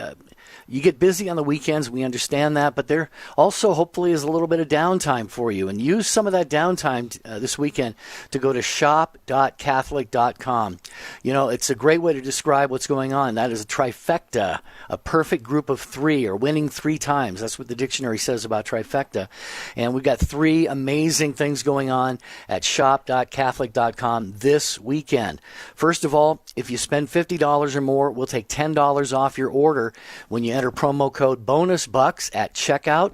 you get busy on the weekends. We understand that, but there also hopefully is a little bit of downtime for you. And use some of that downtime this weekend to go to shop.catholic.com. You know, it's a great way to describe what's going on. That is a trifecta, a perfect group of three, or winning three times. That's what the dictionary says about trifecta. And we've got three amazing things going on at shop.catholic.com this weekend. First of all, if you spend $50 or more, we'll take $10 off your order when you enter promo code BONUSBUCKS at checkout.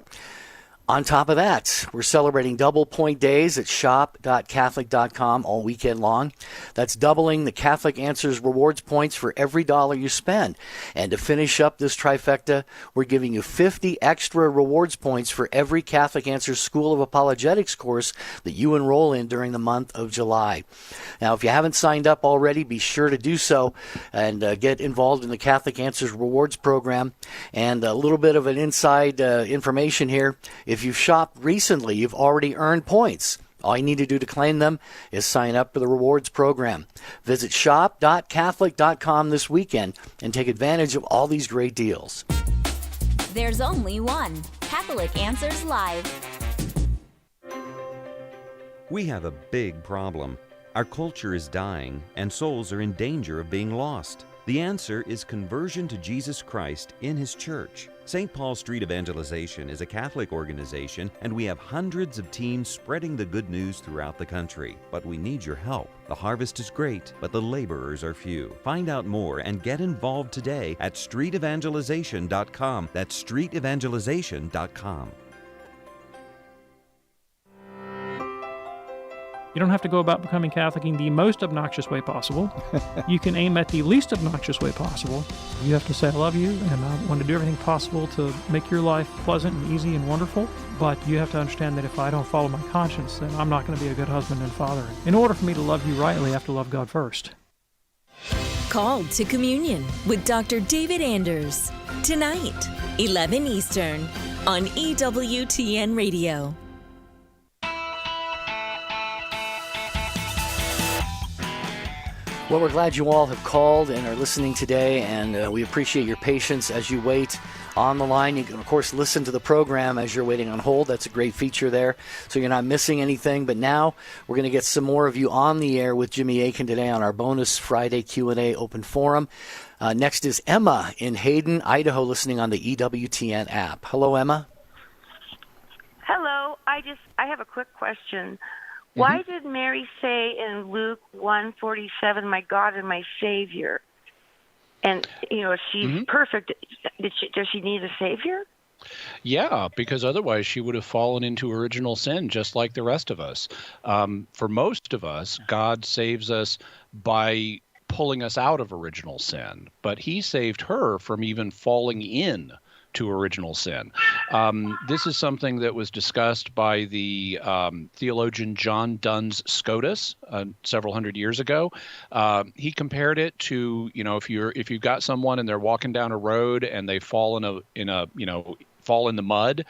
On top of that, we're celebrating double point days at shop.catholic.com all weekend long. That's doubling the Catholic Answers rewards points for every dollar you spend. And to finish up this trifecta, we're giving you 50 extra rewards points for every Catholic Answers School of Apologetics course that you enroll in during the month of July. Now, if you haven't signed up already, be sure to do so and get involved in the Catholic Answers rewards program. And a little bit of an inside information here. If you've shopped recently, you've already earned points. All you need to do to claim them is sign up for the rewards program. Visit shop.catholic.com this weekend and take advantage of all these great deals. There's only one Catholic Answers Live. We have a big problem. Our culture is dying, and souls are in danger of being lost. The answer is conversion to Jesus Christ in His church. St. Paul Street Evangelization is a Catholic organization, and we have hundreds of teams spreading the good news throughout the country. But we need your help. The harvest is great, but the laborers are few. Find out more and get involved today at streetevangelization.com. That's streetevangelization.com. You don't have to go about becoming Catholic in the most obnoxious way possible. You can aim at the least obnoxious way possible. You have to say, I love you, and I want to do everything possible to make your life pleasant and easy and wonderful. But you have to understand that if I don't follow my conscience, then I'm not going to be a good husband and father. In order for me to love you rightly, I have to love God first. Called to Communion with Dr. David Anders. Tonight, 11 Eastern, on EWTN Radio. Well, we're glad you all have called and are listening today, and we appreciate your patience as you wait on the line. You can, of course, listen to the program as you're waiting on hold. That's a great feature there, so you're not missing anything. But now we're going to get some more of you on the air with Jimmy Akin today on our bonus Friday Q&A Open Forum. Next is Emma in Hayden, Idaho, listening on the EWTN app. Hello, Emma. Hello. I have a quick question. Why did Mary say in Luke 1:47, "My God and my Savior"? And, you know, if she's perfect, does she need a Savior? Yeah, because otherwise she would have fallen into original sin just like the rest of us. For most of us, God saves us by pulling us out of original sin, but he saved her from even falling in to original sin. This is something that was discussed by the theologian John Duns Scotus several hundred years ago. He compared it to, if you've got someone and they're walking down a road and they fall fall in the mud.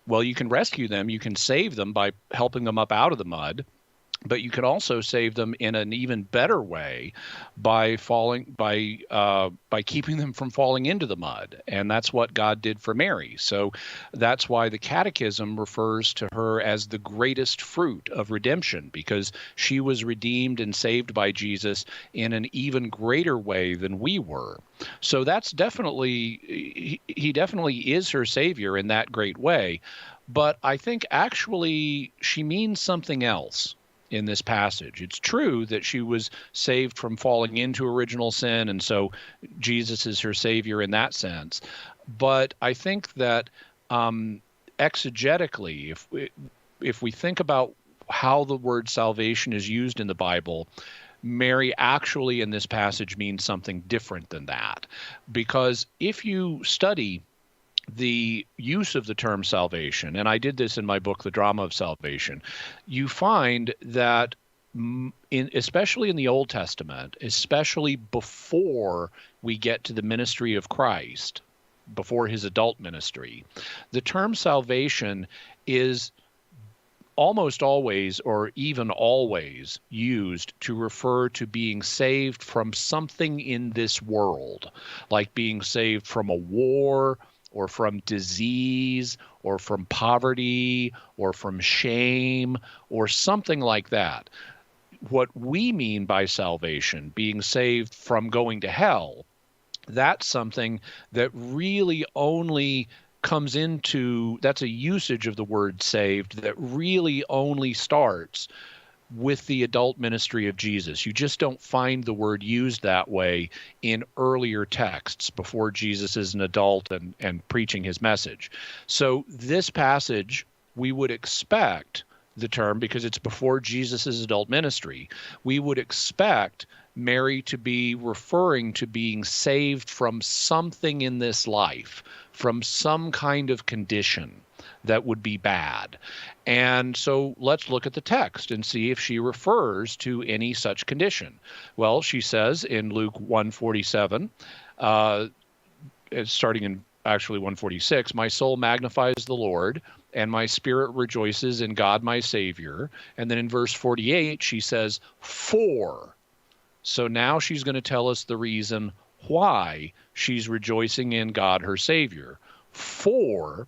Well, you can rescue them. You can save them by helping them up out of the mud. But you can also save them in an even better way by keeping them from falling into the mud. And that's what God did for Mary. So that's why the Catechism refers to her as the greatest fruit of redemption, because she was redeemed and saved by Jesus in an even greater way than we were. So that's definitely, he definitely is her Savior in that great way. But I think actually she means something else in this passage. It's true that she was saved from falling into original sin, and so Jesus is her Savior in that sense. But I think that exegetically, if we think about how the word salvation is used in the Bible, Mary actually in this passage means something different than that. Because if you study the use of the term salvation, and I did this in my book, The Drama of Salvation, you find that especially in the Old Testament, especially before we get to the ministry of Christ, before his adult ministry, the term salvation is almost always, or even always, used to refer to being saved from something in this world, like being saved from a war, or from disease, or from poverty, or from shame, or something like that. What we mean by salvation, being saved from going to hell, that's something that really only comes into, that's a usage of the word saved that really only starts with the adult ministry of Jesus. You just don't find the word used that way in earlier texts before Jesus is an adult and preaching his message. So this passage, we would expect the term, because it's before Jesus' adult ministry, we would expect Mary to be referring to being saved from something in this life, from some kind of condition that would be bad. And so let's look at the text and see if she refers to any such condition. Well, she says in Luke 1:47, starting in actually 1:46, my soul magnifies the Lord, and my spirit rejoices in God my Savior. And then in verse 48, she says, for. So now she's going to tell us the reason why she's rejoicing in God her Savior. For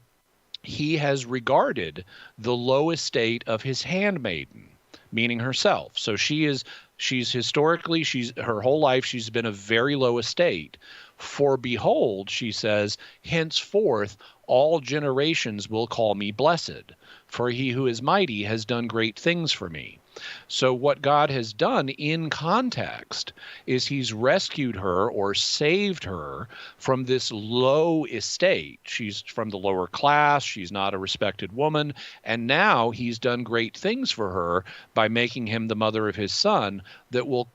he has regarded the low estate of his handmaiden, meaning herself. So she's historically, her whole life, she's been of very low estate. For behold, she says, henceforth all generations will call me blessed, for he who is mighty has done great things for me. So what God has done in context is he's rescued her or saved her from this low estate. She's from the lower class. She's not a respected woman. And now he's done great things for her by making him the mother of his son that will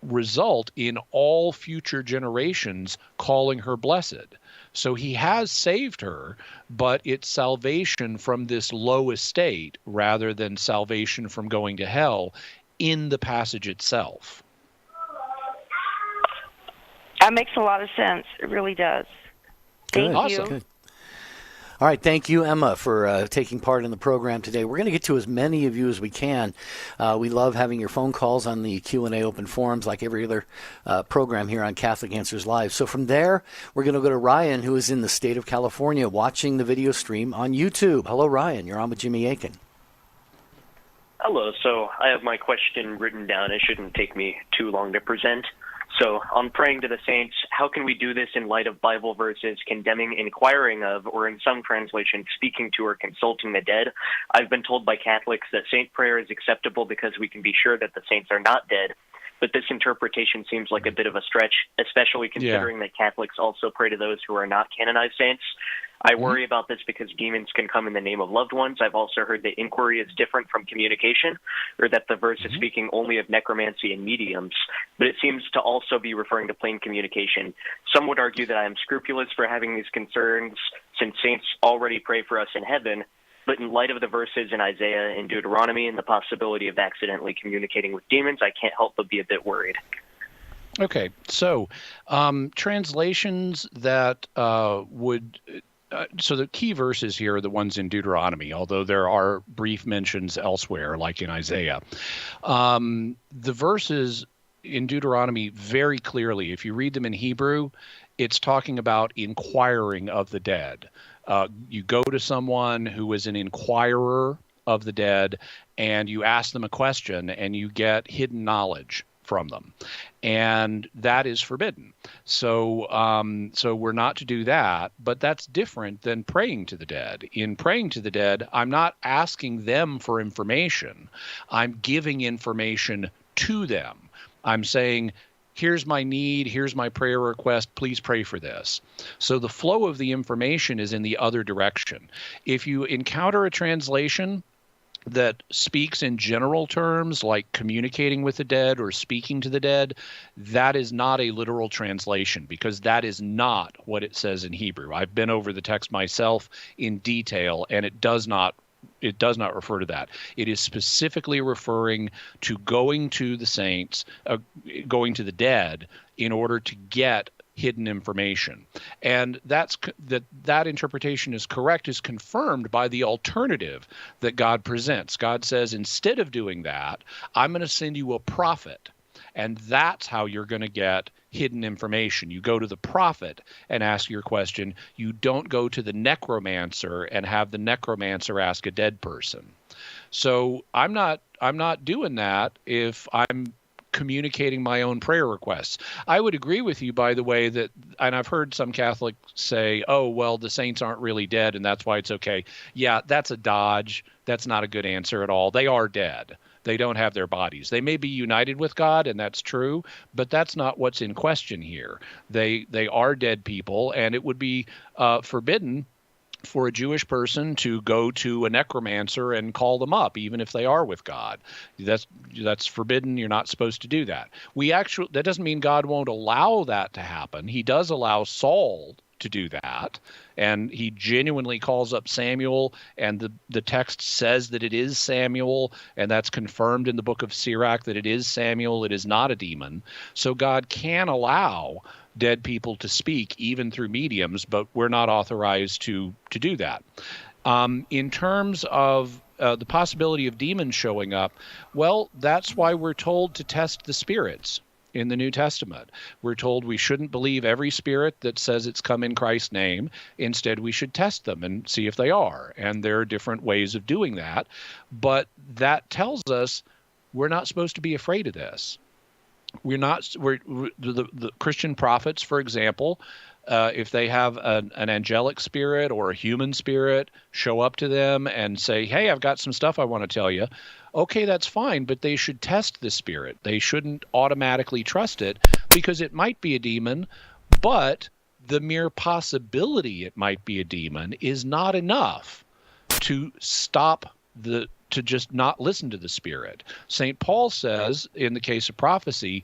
result in all future generations calling her blessed. So he has saved her, but it's salvation from this low estate rather than salvation from going to hell in the passage itself. That makes a lot of sense. It really does. Thank you. Awesome. Good. All right, thank you, Emma, for taking part in the program today. We're going to get to as many of you as we can. We love having your phone calls on the Q&A open forums like every other program here on Catholic Answers Live. So from there, we're going to go to Ryan, who is in the state of California, watching the video stream on YouTube. Hello, Ryan. You're on with Jimmy Akin. Hello. So I have my question written down. It shouldn't take me too long to present. So I'm praying to the saints. How can we do this in light of Bible verses condemning inquiring of, or in some translations, speaking to or consulting the dead? I've been told by Catholics that saint prayer is acceptable because we can be sure that the saints are not dead. but this interpretation seems like a bit of a stretch, especially considering that Catholics also pray to those who are not canonized saints. I worry about this because demons can come in the name of loved ones. I've also heard that inquiry is different from communication, or that the verse is speaking only of necromancy and mediums, but it seems to also be referring to plain communication. Some would argue that I am scrupulous for having these concerns, since saints already pray for us in heaven, but in light of the verses in Isaiah and Deuteronomy and the possibility of accidentally communicating with demons, I can't help but be a bit worried. Okay, so translations that would... so the key verses here are the ones in Deuteronomy, although there are brief mentions elsewhere, like in Isaiah. The verses in Deuteronomy very clearly, if you read them in Hebrew, it's talking about inquiring of the dead. You go to someone who is an inquirer of the dead, and you ask them a question, and you get hidden knowledge from them, and that is forbidden. So we're not to do that, but that's different than praying to the dead. In praying to the dead, I'm not asking them for information. I'm giving information to them. I'm saying, here's my need, here's my prayer request, please pray for this. So the flow of the information is in the other direction. If you encounter a translation that speaks in general terms, like communicating with the dead or speaking to the dead, that is not a literal translation, because that is not what it says in Hebrew. I've been over the text myself in detail, and it does not refer to that. It is specifically referring to going to the saints, going to the dead, in order to get hidden information. And that interpretation is correct, is confirmed by the alternative that God presents. God says, instead of doing that, I'm going to send you a prophet. And that's how you're going to get hidden information. You go to the prophet and ask your question. You don't go to the necromancer and have the necromancer ask a dead person. So I'm not doing that if I'm communicating my own prayer requests. I would agree with you, by the way, that, and I've heard some Catholics say, oh, well, the saints aren't really dead, and that's why it's okay. Yeah, that's a dodge. That's not a good answer at all. They are dead. They don't have their bodies. They may be united with God, and that's true, but that's not what's in question here. They are dead people, and it would be forbidden for a Jewish person to go to a necromancer and call them up, even if they are with God. That's forbidden. You're not supposed to do that. That doesn't mean God won't allow that to happen. He does allow Saul to do that, and he genuinely calls up Samuel, and the text says that it is Samuel, and that's confirmed in the book of Sirach that it is Samuel. It is not a demon. So God can allow dead people to speak even through mediums, but we're not authorized to do that. In terms of the possibility of demons showing up, well, that's why we're told to test the spirits in the New Testament. We're told we shouldn't believe every spirit that says it's come in Christ's name. Instead, we should test them and see if they are. And there are different ways of doing that. But that tells us we're not supposed to be afraid of this. The Christian prophets, for example, if they have an angelic spirit or a human spirit show up to them and say, hey, I've got some stuff I want to tell you. Okay, that's fine, but they should test the spirit. They shouldn't automatically trust it, because it might be a demon, but the mere possibility it might be a demon is not enough to stop to just not listen to the spirit. St. Paul says, in the case of prophecy,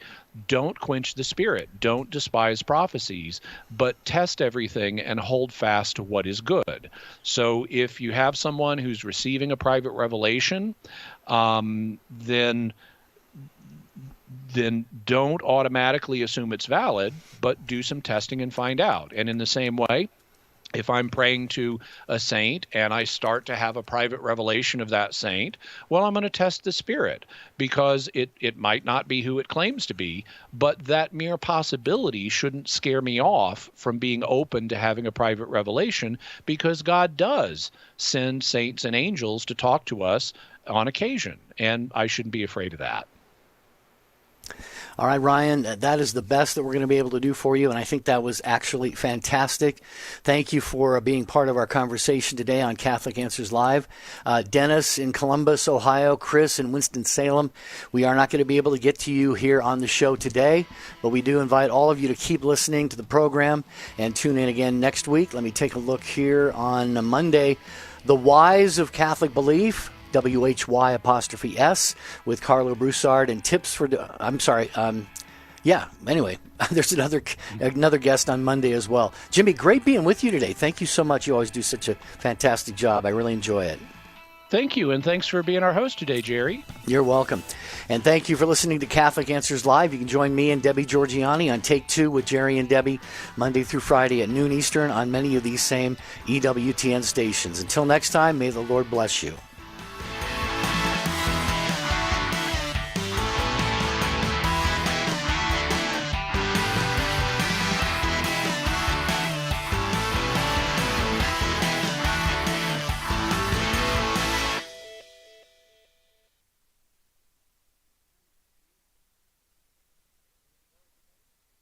don't quench the spirit, don't despise prophecies, but test everything and hold fast to what is good. So if you have someone who's receiving a private revelation, then don't automatically assume it's valid, but do some testing and find out. And in the same way, if I'm praying to a saint and I start to have a private revelation of that saint, well, I'm going to test the spirit, because it might not be who it claims to be, but that mere possibility shouldn't scare me off from being open to having a private revelation, because God does send saints and angels to talk to us on occasion, and I shouldn't be afraid of that. All right, Ryan, that is the best that we're going to be able to do for you, and I think that was actually fantastic. Thank you for being part of our conversation today on Catholic Answers Live. Dennis in Columbus, Ohio, Chris in Winston-Salem, we are not going to be able to get to you here on the show today, but we do invite all of you to keep listening to the program and tune in again next week. Let me take a look here on Monday. The Whys of Catholic Belief, WHY''S, with Carlo Broussard, and tips for, anyway, there's another guest on Monday as well. Jimmy, great being with you today. Thank you so much. You always do such a fantastic job. I really enjoy it. Thank you, and thanks for being our host today, Jerry. You're welcome. And thank you for listening to Catholic Answers Live. You can join me and Debbie Georgiani on Take Two with Jerry and Debbie Monday through Friday at noon Eastern on many of these same EWTN stations. Until next time, may the Lord bless you.